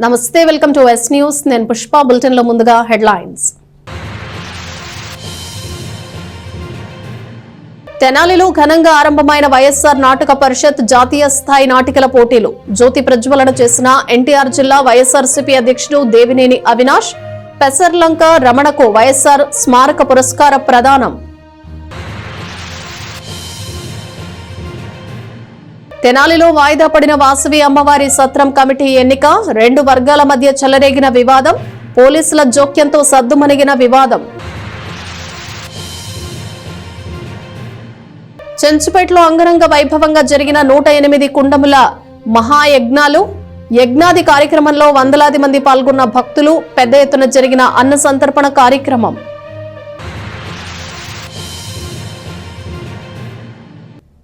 నమస్తే, welcome to yes news. నేను Pushpa. Bulletin లో ముందుగా హెడ్లైన్స్. తెనాలిలో ఘనంగా ఆరంభమైన వైఎస్ఆర్ నాటక పరిషత్ జాతీయ స్థాయి నాటికల పోటీలు. జ్యోతి ప్రజ్వలన చేసిన ఎన్టీఆర్ జిల్లా వైఎస్ఆర్సీపీ అధ్యక్షుడు దేవినేని అవినాష్. పెసర్లంక రమణకు వైఎస్ఆర్ స్మారక పురస్కార ప్రదానం. తెనాలిలో వాయిదా పడిన వాసవి అమ్మవారి సత్రం కమిటీ ఎన్నిక. 2 వర్గాల మధ్య చెలరేగిన వివాదం. పోలీసుల జోక్యంతో సద్దుమణిగిన వివాదం. చెంచుపేటలో అంగరంగ వైభవంగా జరిగిన 108 కుండముల మహాయజ్ఞాలు. యజ్ఞాది కార్యక్రమంలో వందలాది మంది పాల్గొన్న భక్తులు. పెద్ద ఎత్తున జరిగిన అన్న సంతర్పణ కార్యక్రమం.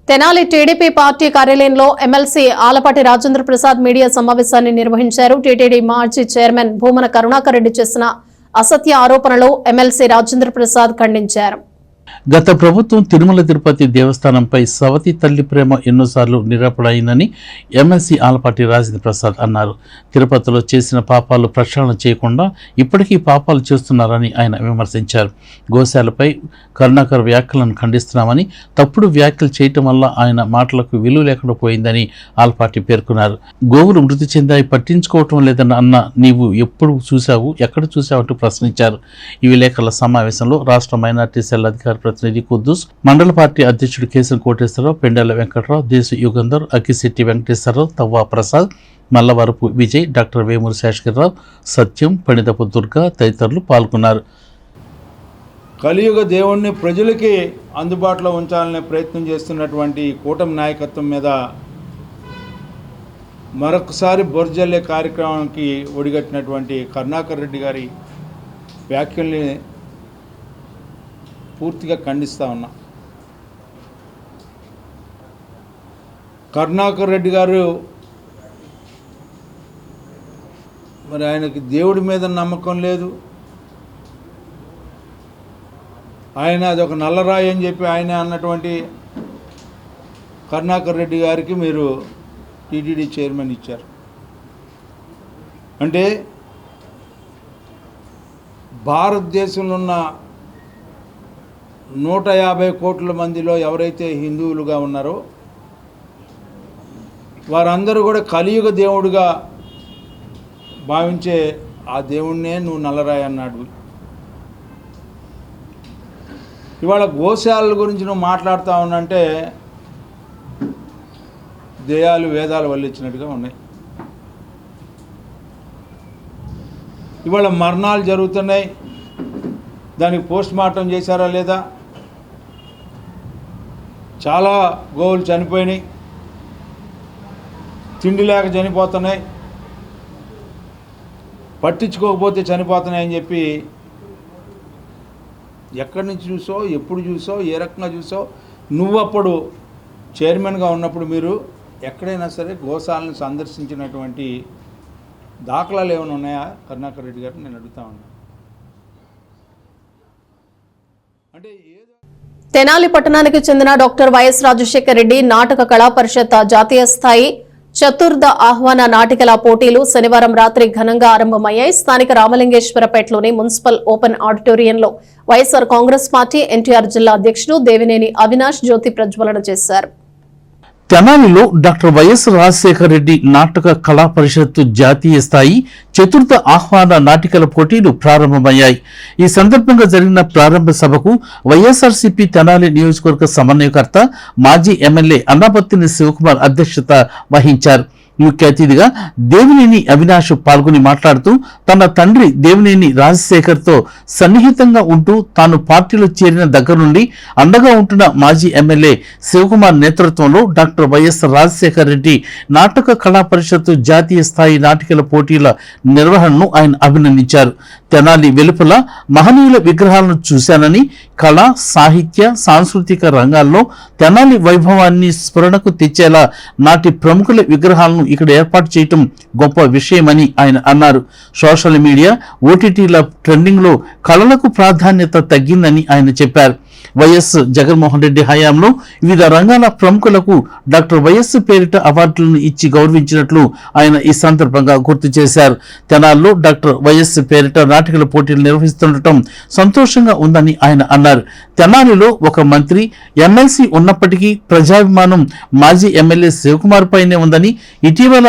తెనాలి టీడీపీ పార్టీ కార్యాలయంలో ఎమ్మెల్సీ ఆలపాటి రాజేంద్ర ప్రసాద్ మీడియా సమావేశాన్ని నిర్వహించారు. టీటీడీ మాజీ చైర్మన్ భూమన కరుణాకర్ రెడ్డి చేసిన అసత్య ఆరోపణలు ఎమ్మెల్సీ రాజేంద్ర ప్రసాద్ ఖండించారు. గత ప్రభుత్వం తిరుమల తిరుపతి దేవస్థానంపై సవతి తల్లి ప్రేమ ఎన్నోసార్లు నిరపడైందని ఎమ్మెల్సీ ఆలపాటి రాజేంద్ర ప్రసాద్ అన్నారు. తిరుపతిలో చేసిన పాపాలు ప్రక్షాళన చేయకుండా ఇప్పటికీ పాపాలు చేస్తున్నారని ఆయన విమర్శించారు. గోశాలపై కరుణాకర్ వ్యాఖ్యలను ఖండిస్తున్నామని, తప్పుడు వ్యాఖ్యలు చేయటం వల్ల ఆయన మాటలకు విలువ లేకుండా పోయిందని ఆలపాటి పేర్కొన్నారు. గోవులు మృతి చెందాయి, పట్టించుకోవటం లేదన్న అన్న నీవు ఎప్పుడు చూశావు, ఎక్కడ చూశావు అంటూ ప్రశ్నించారు. ఈ విలేకరుల సమావేశంలో రాష్ట్ర మైనార్టీ సెల్ అధికార ప్రతినిధి కుద్దూస్, మండల పార్టీ అధ్యక్షుడు కేశం కోటేశ్వరరావు, పెండాల వెంకట్రావు, దేశ యుగంధర్, అక్కిశెట్టి వెంకటేశ్వరరావు, తవ్వా ప్రసాద్, మల్లవరపు విజయ్, డాక్టర్ వేమూరి శేషగిరిరావు, సత్యం, పణిదపు దుర్గా తదితరులు పాల్గొన్నారు. కలియుగ దేవుణ్ణి ప్రజలకి అందుబాటులో ఉంచాలనే ప్రయత్నం చేస్తున్నటువంటి కూటమి నాయకత్వం మీద మరొకసారి బొర్జల్లే కార్యక్రమానికి ఒడిగట్టినటువంటి కరుణాకర్ రెడ్డి గారి వ్యాఖ్యల్ని పూర్తిగా ఖండిస్తూ ఉన్నా. కరుణాకర్ రెడ్డి గారు మరి ఆయనకి దేవుడి మీద నమ్మకం లేదు, ఆయన అదొక నల్లరాయి అని చెప్పి ఆయన అన్నటువంటి కరుణాకర్ రెడ్డి గారికి మీరు టీటీడీ చైర్మన్ ఇచ్చారు. అంటే భారతదేశంలో ఉన్న 150 కోట్ల మందిలో ఎవరైతే హిందువులుగా ఉన్నారో వారందరూ కూడా కలియుగ దేవుడుగా భావించే ఆ దేవుణ్ణే నువ్వు నల్లరాయి అన్నాడు. ఇవాళ గోశాలల గురించి నువ్వు మాట్లాడుతూ ఉన్నంటే దేయాలు వేదాలు వల్లించినట్టుగా ఉన్నాయి. ఇవాళ మరణాలు జరుగుతున్నాయి, దానికి పోస్ట్ మార్టం చేశారా లేదా? చాలా గోవులు చనిపోయినాయి, తిండి లేక చనిపోతున్నాయి, పట్టించుకోకపోతే చనిపోతున్నాయని చెప్పి ఎక్కడి నుంచి చూసో, ఎప్పుడు చూసో, ఏ రకంగా చూసో, నువ్వు అప్పుడు చైర్మన్గా ఉన్నప్పుడు మీరు ఎక్కడైనా సరే గోశాలను సందర్శించినటువంటి దాఖలాలు ఏమైనా ఉన్నాయా కరుణాకర్ రెడ్డి గారు? నేను అడుగుతా ఉన్నా. అంటే తెనాలి పట్టణానికి చెందిన డాక్టర్ వైఎస్ రాజశేఖర రెడ్డి నాటక కళా పరిషత్ జాతీయ స్థాయి చతుర్థ ఆహ్వాన నాటికల పోటీలు శనివారం రాత్రి ఘనంగా ఆరంభమయ్యాయి. స్థానిక రామలింగేశ్వరపేటలోని మున్సిపల్ ఓపెన్ ఆడిటోరియంలో వైఎస్ఆర్ కాంగ్రెస్ పార్టీ ఎన్టీఆర్ జిల్లా అధ్యక్షుడు దేవినేని అవినాష్ జ్యోతి ప్రజ్వలన చేశారు. తెనాలిలో డాక్టర్ వైఎస్ రాజశేఖర రెడ్డి నాటక కళా పరిషత్తు జాతీయ స్థాయి చతుర్థ ఆహ్వాన నాటికల పోటీలు ప్రారంభమయ్యాయి. ఈ సందర్భంగా జరిగిన ప్రారంభ సభకు వైఎస్ఆర్సీపీ తెనాలి నియోజకవర్గ సమన్వయకర్త మాజీ ఎమ్మెల్యే అన్నాపత్తిని శివకుమార్ అధ్యక్షత వహించారు. ముఖ్య అతిథిగా దేవినేని అవినాష్ పాల్గొని మాట్లాడుతూ తన తండ్రి దేవినేని రాజశేఖర్తో సన్నిహితంగా ఉంటూ తాను పార్టీలో చేరిన దగ్గర నుండి అండగా ఉంటున్న మాజీ ఎమ్మెల్యే శివకుమార్ నేతృత్వంలో డాక్టర్ వైఎస్ రాజశేఖర రెడ్డి నాటక కళా పరిషత్తు జాతీయ స్థాయి నాటికల పోటీల నిర్వహణను ఆయన అభినందించారు. తెనాలి వెలుపల మహనీయుల విగ్రహాలను చూశానని, కళ, సాహిత్య, సాంస్కృతిక రంగాల్లో తెనాలి వైభవాన్ని స్ఫురణకు తెచ్చేలా నాటి ప్రముఖుల విగ్రహాలను ఇక్కడ ఏర్పాటు చేయటం గొప్ప విషయమని ఆయన అన్నారు. సోషల్ మీడియా, ఓటీటీల ట్రెండింగ్ లో కళలకు ప్రాధాన్యత తగ్గిందని ఆయన చెప్పారు. వైఎస్ జగన్మోహన్ రెడ్డి హయాంలో వివిధ రంగాల ప్రముఖులకు డాక్టర్ వైఎస్ పేరిట అవార్డులను ఇచ్చి గౌరవించినట్లు ఆయన ఈ సందర్భంగా గుర్తు చేశారు. తెనాల్లో డాక్టర్ వైఎస్ పేరిట నాటికల పోటీలు నిర్వహిస్తుండటం సంతోషంగా ఉందని ఆయన అన్నారు. తెనాలిలో ఒక మంత్రి ఎమ్మెల్సీ ఉన్నప్పటికీ ప్రజాభిమానం మాజీ ఎమ్మెల్యే శివకుమార్ పైనే ఉందని ఇటీవల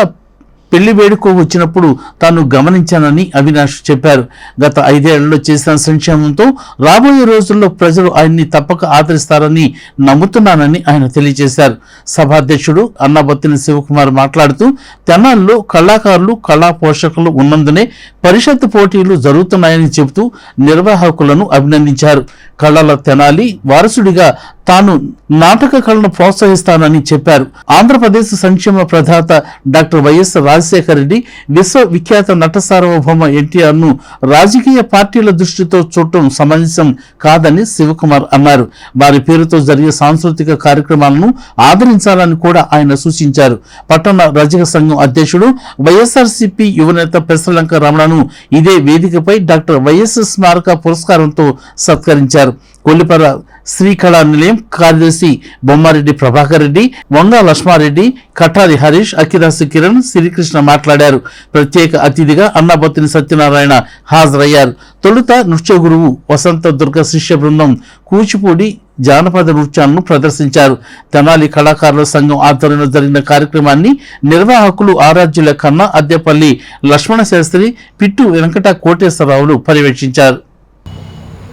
పెళ్లి వేడుకో వచ్చినప్పుడు తాను గమనించానని అవినాష్ చెప్పారు. గత 5 ఏళ్లలో చేసిన సంక్షేమంతో రాబోయే రోజుల్లో ప్రజలు ఆయన్ని తప్పక ఆదరిస్తారని నమ్ముతున్నానని ఆయన తెలియజేశారు. సభాధ్యక్షుడు అన్నాబత్తిన శివకుమార్ మాట్లాడుతూ తెనాల్లో కళాకారులు కళా పోషకులు ఉన్నందునే పరిషత్ పోటీలు జరుగుతున్నాయని చెబుతూ నిర్వాహకులను అభినందించారు. కళల తెనాలి వారసుడిగా తాను నాటక కళను ప్రోత్సహిస్తానని చెప్పారు. ఆంధ్రప్రదేశ్ సంక్షేమ ప్రదాత డాక్టర్ వైఎస్ రాజశేఖర రెడ్డి విశ్వవిఖ్యాత నట సార్వభౌమ ఎన్టీఆర్ ను రాజకీయ పార్టీల దృష్టితో చూడటం సమంజసం కాదని శివకుమార్ అన్నారు. వారి పేరుతో జరిగే సాంస్కృతిక కార్యక్రమాలను ఆదరించాలని కూడా ఆయన సూచించారు. పట్టణ రజక సంఘం అధ్యక్షుడు వైఎస్ఆర్సీపీ యువనేత పెసలంక రమణను ఇదే వేదికపై డాక్టర్ వైఎస్ స్మారక పురస్కారంతో సత్కరించారు. కొల్లిపర శ్రీకళా నిలయం కార్యదర్శి బొమ్మారెడ్డి ప్రభాకర్ రెడ్డి, వంగ లక్ష్మారెడ్డి, కఠారి హరీష్, అకిరాసి కిరణ్, శ్రీకృష్ణ మాట్లాడారు. ప్రత్యేక అతిథిగా అన్నాబత్తిని సత్యనారాయణ హాజరయ్యారు. తొలుత నృత్య గురువు వసంత దుర్గ శిష్య బృందం కూచిపూడి జానపద నృత్యాలను ప్రదర్శించారు. తెనాలి కళాకారుల సంఘం ఆధ్వర్యంలో జరిగిన కార్యక్రమాన్ని నిర్వాహకులు ఆరాధ్యుల కన్నా అద్దెపల్లి లక్ష్మణ శాస్త్రి, పిట్టు వెంకట కోటేశ్వరరావులు పర్యవేక్షించారు.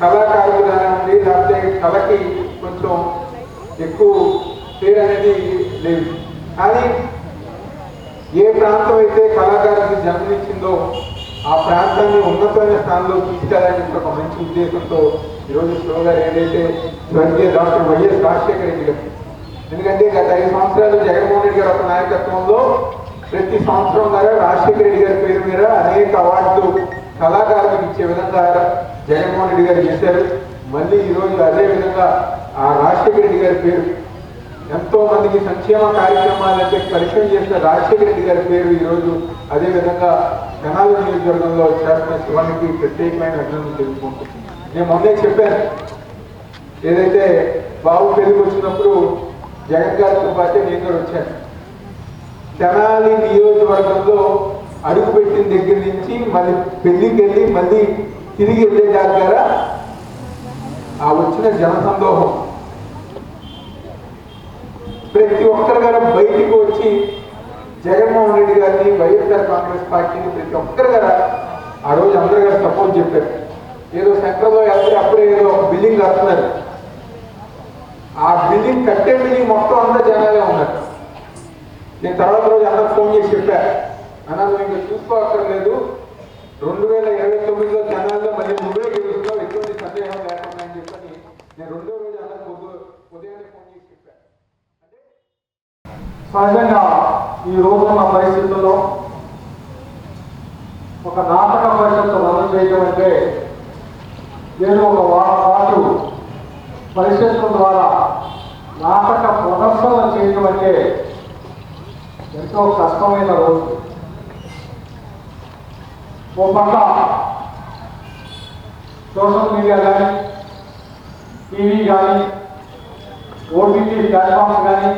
కళాకారులు కానివ్వండి, లేకపోతే కళకి కొంచెం ఎక్కువ పేరు అనేది లేదు. కానీ ఏ ప్రాంతం అయితే కళాకారులకు జన్మనిచ్చిందో ఆ ప్రాంతాన్ని ఉన్నతమైన స్థానంలో తీసుకెళ్ళాలని ఒక మంచి ఉద్దేశంతో ఈరోజు శివ గారు ఏదైతే స్వర్గీయ డాక్టర్ వైఎస్ రాజశేఖర రెడ్డి గారు, ఎందుకంటే గత 5 సంవత్సరాలు జగన్మోహన్ రెడ్డి గారు ఒక నాయకత్వంలో ప్రతి సంవత్సరం ద్వారా రాజశేఖర రెడ్డి గారి పేరు మీద అనేక అవార్డులు కళాకారులకు ఇచ్చే విధంగా జగన్మోహన్ రెడ్డి గారు చేశారు. మళ్ళీ ఈరోజు అదే విధంగా ఆ రాజశేఖర రెడ్డి గారి పేరు ఎంతో మందికి సంక్షేమ కార్యక్రమాలంటే పరిచయం చేసిన రాజశేఖర రెడ్డి గారి పేరు ఈరోజు అదే విధంగా తెనాలి నియోజకవర్గంలో చేస్తున్న శివానికి ప్రత్యేకమైన అభినందనలు తెలుసుకుంటున్నాను. నేను మొన్నే చెప్పాను, ఏదైతే బాబు పెళ్లికి వచ్చినప్పుడు జగన్ గారితో పాటే నేను కూడా వచ్చాను. తెనాలి నియోజకవర్గంలో అడుగుపెట్టిన దగ్గర నుంచి మళ్ళీ పెళ్లికి వెళ్ళి మళ్ళీ తిరిగి వెళ్ళే దగ్గర ఆ వచ్చిన జనసందోహం, ప్రతి ఒక్కరి గారు బయటికి వచ్చి జగన్మోహన్ రెడ్డి గారిని, వైఎస్ఆర్ కాంగ్రెస్ పార్టీని ప్రతి ఒక్కరి గారు ఆ రోజు అందరి గారు సపోర్ట్ చెప్పారు. ఏదో సెంటర్లో వెళ్తే అప్పుడే ఏదో ఒక బిల్డింగ్ కడుతున్నారు. ఆ బిల్డింగ్ కట్టే బిల్డింగ్ మొత్తం అంతా జనాలే ఉన్నారు. నేను తర్వాత రోజు అందరికి ఫోన్ చేసి చెప్పాను, అన్నా నువ్వు ఇంకా చూసుకోక్కర్లేదు, 2029లో తెనాల్లో మళ్ళీ నువ్వే గెలుస్తున్నావు, ఎటువంటి సందేహం లేకుండా అని చెప్పని నేను 2వ రోజు అందరికి ఉదయాన్నే ఫోన్ చేసి చెప్పాను. అంటే సహజంగా ఈ రోజున్న పరిస్థితుల్లో ఒక నాటక పరిషత్తు రద్దు చేయడం అంటే ఏదో ఒక వారం పాటు పరిషత్తుల ద్వారా నాటక ప్రదర్శన చేయడం అంటే ఎంతో కష్టమైన రోజు. ఓ పక్క సోషల్ మీడియా కానీ, టీవీ కానీ, ఓటీటీ ప్లాట్ఫామ్స్ కానీ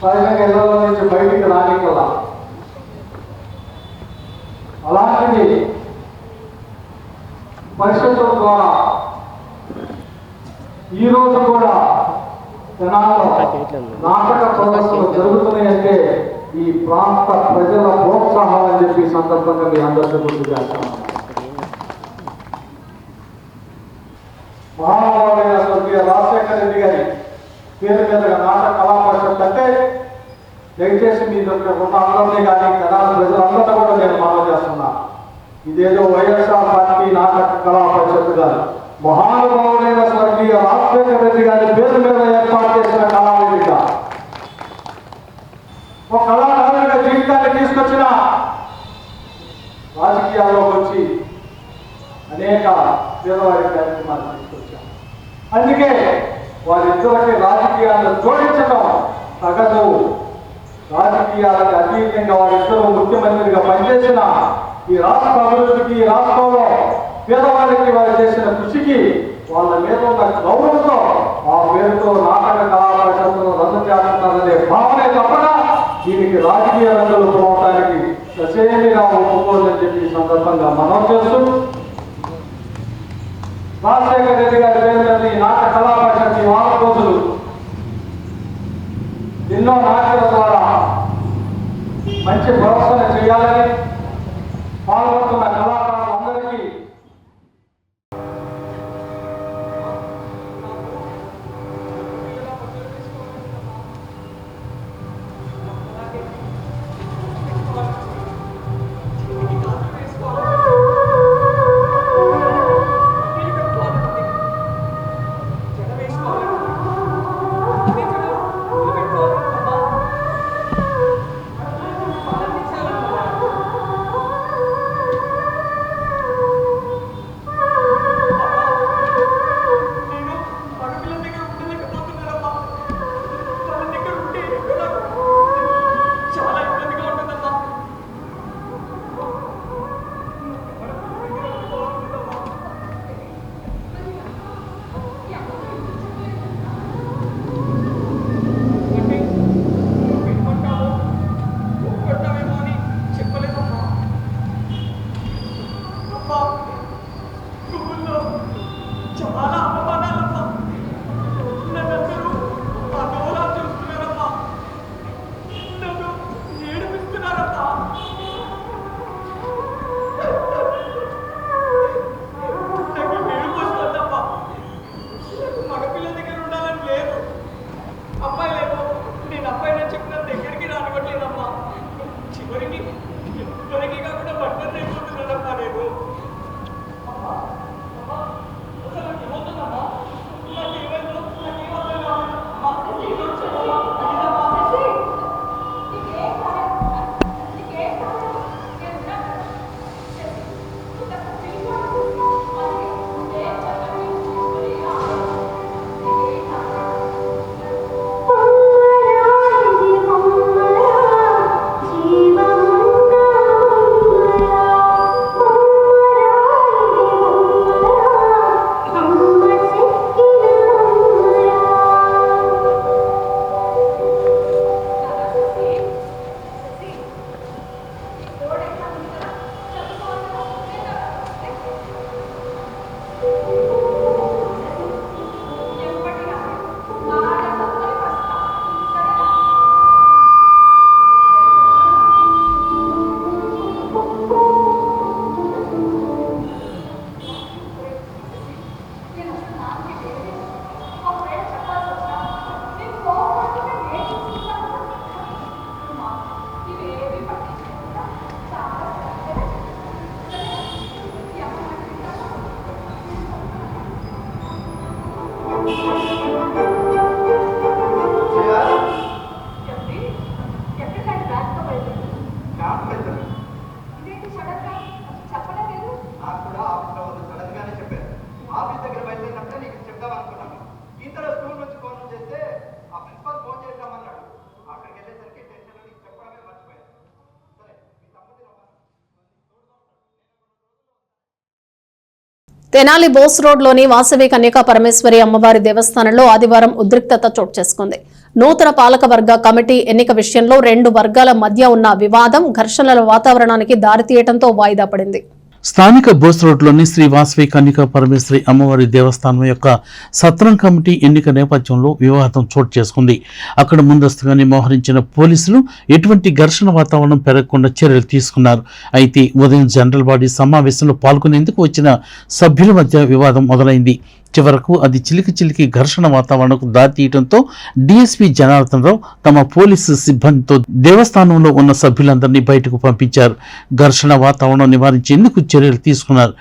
సహజంగా ఇళ్లలో నుంచి బయటికి రానికల్లా, అలాంటిది పరిషత్తుల ద్వారా ఈరోజు కూడా తెనాలిలో నాటక ప్రదర్శనలు జరుగుతున్నాయంటే ఈ ప్రాంత ప్రజల ప్రోత్సాహం అని చెప్పి సందర్భంగా మీ అందరికీ గుర్తు చేస్తాం. మహానుభావుడైన స్వర్గీయ రాజశేఖర రెడ్డి గారి పేరు మీద నాటక కళా పరిషత్ అంటే దయచేసి మీ దగ్గర ఉన్న అందరినీ కానీ తెనాలి ప్రజలందరినీ కూడా నేను మనవి చేస్తున్నా, ఇదేదో వైఎస్ఆర్ పార్టీ నాటక కళా పరిషత్ గారు మహానుభావుడైన స్వర్గీయ రాజశేఖర రెడ్డి గారి పేరు మీద ఏర్పాటు చేసిన కళావేదిక, ఒక కళాకారుల జీవితాన్ని తీసుకొచ్చిన రాజకీయాల్లోకి వచ్చి అనేక పేదవారి కార్యక్రమాలు తీసుకొచ్చారు. అందుకే వారిద్దరికి రాజకీయాలను జోడించడం తగదు. రాజకీయాలకు అతీతంగా వారిద్దరూ ముఖ్యమంత్రిగా పనిచేసిన ఈ రాష్ట్ర అభివృద్ధికి, ఈ రాష్ట్రంలో పేదవాళ్ళకి వారు చేసిన కృషికి వాళ్ళ మీద ఉన్న గౌరవంతో ఆ పేరుతో నాటక కళా పరిషత్తును రద్దు చేస్తున్నారనే భావనే తప్పక దీనికి రాజకీయ రంగంలో పోవడానికి ససేమిగా ఒప్పుకోదని చెప్పి ఈ సందర్భంగా మనం చేస్తూ రాజశేఖర రెడ్డి గారి పేరు మీద ఈ నాటక కళా పరిషత్ ఈ 4 రోజులు ఎన్నో నాటకాల ద్వారా మంచి ప్రదర్శన చేయాలని పాల్గొంటున్న కళాకారులందరికీ తెనాలి బోస్ రోడ్లోని వాసవి కన్యకా పరమేశ్వరి అమ్మవారి దేవస్థానంలో ఆదివారం ఉద్రిక్తత చోటు చేసుకుంది. నూతన పాలకవర్గ కమిటీ ఎన్నిక విషయంలో 2 వర్గాల మధ్య ఉన్న వివాదం ఘర్షణల వాతావరణానికి దారితీయడంతో వాయిదా పడింది. స్థానిక బోస్ రోడ్లోని శ్రీ వాసవి కన్యకా పరమేశ్వరి అమ్మవారి దేవస్థానం యొక్క సత్రం కమిటీ ఎన్నిక నేపథ్యంలో వివాదం చోటు చేసుకుంది. అక్కడ ముందస్తుగానే మోహరించిన పోలీసులు ఎటువంటి ఘర్షణ వాతావరణం పెరగకుండా చర్యలు తీసుకున్నారు. అయితే ఉదయం జనరల్ బాడీ సమావేశంలో పాల్గొనేందుకు వచ్చిన సభ్యుల మధ్య వివాదం మొదలైంది. చివరకు అది చిలికి ఘర్షణ వాతావరణకు దారితీయడంతో డీఎస్పీ జనార్దన్ రావు తమ పోలీసు సిబ్బందితో దేవస్థానంలో ఉన్న సభ్యులందరినీ బయటకు పంపించారు. ఘర్షణ వాతావరణం నివారించేందుకు చర్యలు తీసుకున్నారు.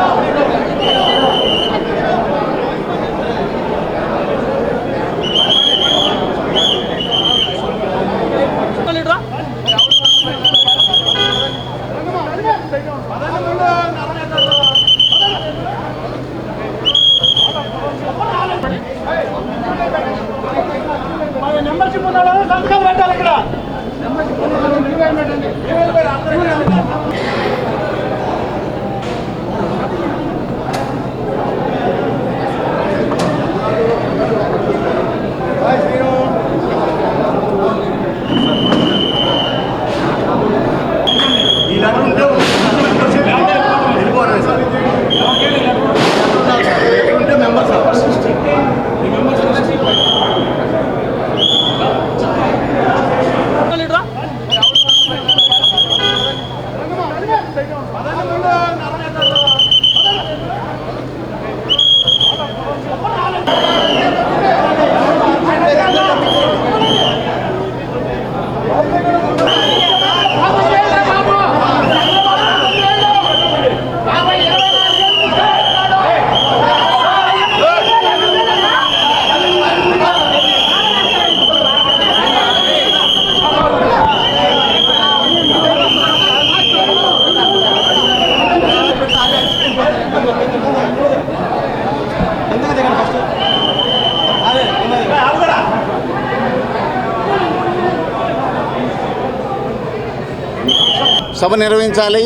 సభ నిర్వహించాలి.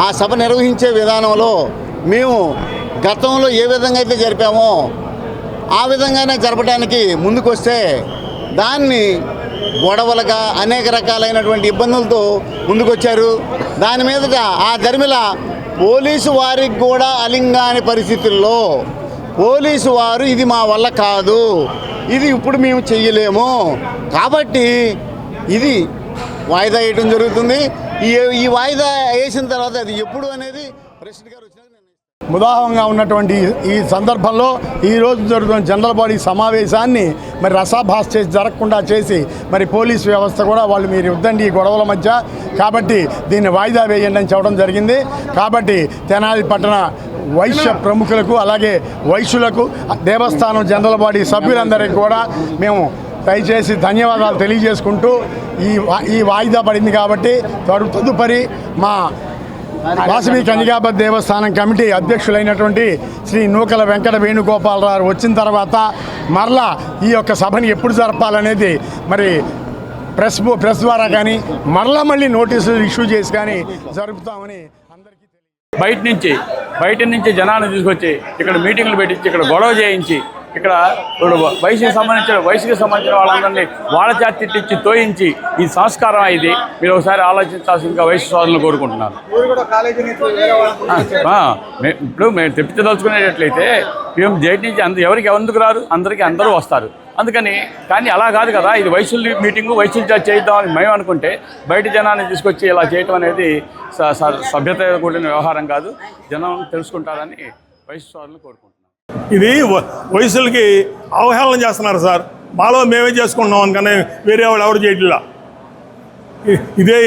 ఆ సభ నిర్వహించే విధానంలో మేము గతంలో ఏ విధంగా అయితే జరిపామో ఆ విధంగానే జరపడానికి ముందుకొస్తే దాన్ని గొడవలుగా అనేక రకాలైనటువంటి ఇబ్బందులతో ముందుకొచ్చారు. దాని మీదట ఆ దరిమిల పోలీసు వారికి కూడా అలింగాని పరిస్థితుల్లో పోలీసు వారు ఇది మా వల్ల కాదు, ఇది ఇప్పుడు మేము చెయ్యలేము కాబట్టి ఇది వాయిదా వేయడం జరుగుతుంది. ఈ వాయిదా వేసిన తర్వాత అది ఎప్పుడు అనేది ప్రెసిడెంట్ గారు వచ్చినాక ముదాహంగా ఉన్నటువంటి ఈ సందర్భంలో ఈరోజు జరుగుతున్న జనరల్ బాడీ సమావేశాన్ని మరి రసాభాస చేసి జరగకుండా చేసి మరి పోలీస్ వ్యవస్థ కూడా వాళ్ళు మీరు ఇవ్వండి ఈ గొడవల మధ్య కాబట్టి దీన్ని వాయిదా వేయండి అని చెప్పడం జరిగింది. కాబట్టి తెనాలి పట్టణ వైశ్య ప్రముఖులకు అలాగే వైశ్యులకు దేవస్థానం జనరల్ బాడీ సభ్యులందరికీ కూడా మేము దయచేసి ధన్యవాదాలు తెలియజేసుకుంటూ ఈ వాయిదా పడింది కాబట్టి తదుపరి మా వాసవి కన్యకాపతి దేవస్థానం కమిటీ అధ్యక్షులైనటువంటి శ్రీ నూకల వెంకట వేణుగోపాలరావు వచ్చిన తర్వాత మరలా ఈ యొక్క సభని ఎప్పుడు జరపాలనేది మరి ప్రెస్ ద్వారా కానీ మళ్ళీ నోటీసులు ఇష్యూ చేసి కానీ జరుపుతామని అందరికీ బయట నుంచి జనాన్ని తీసుకొచ్చి ఇక్కడ మీటింగ్లు పెట్టించి ఇక్కడ గొడవ చేయించి ఇక్కడ వయసుకి సంబంధించిన వాళ్ళందరినీ వాళ్ళ చేత తిట్టించి తోయించి ఈ సంస్కారం ఇది మీరు ఒకసారి ఆలోచించాల్సిందిగా వయసు సోదరులను కోరుకుంటున్నాను. ఇప్పుడు మేము తెప్పించదలుచుకునేటట్లయితే మేము జైట్ నుంచి ఎవరికి ఎందుకు రారు, అందరూ వస్తారు. అందుకని కానీ అలా కాదు కదా, ఇది వయసుల మీటింగు వయసుల చేత చేద్దామని మేము అనుకుంటే బయట జనాన్ని తీసుకొచ్చి ఇలా చేయటం అనేది సభ్యత కూడిన వ్యవహారం కాదు. జనం తెలుసుకుంటారని వయసు సోదరులను కోరుకుంటున్నాను. ఇది వయసులకి అవహేళన చేస్తున్నారు సార్. మాలో మేమే చేసుకుంటున్నాం అందుకని వేరే వాళ్ళు ఎవరు చేయట్లా. ఇదే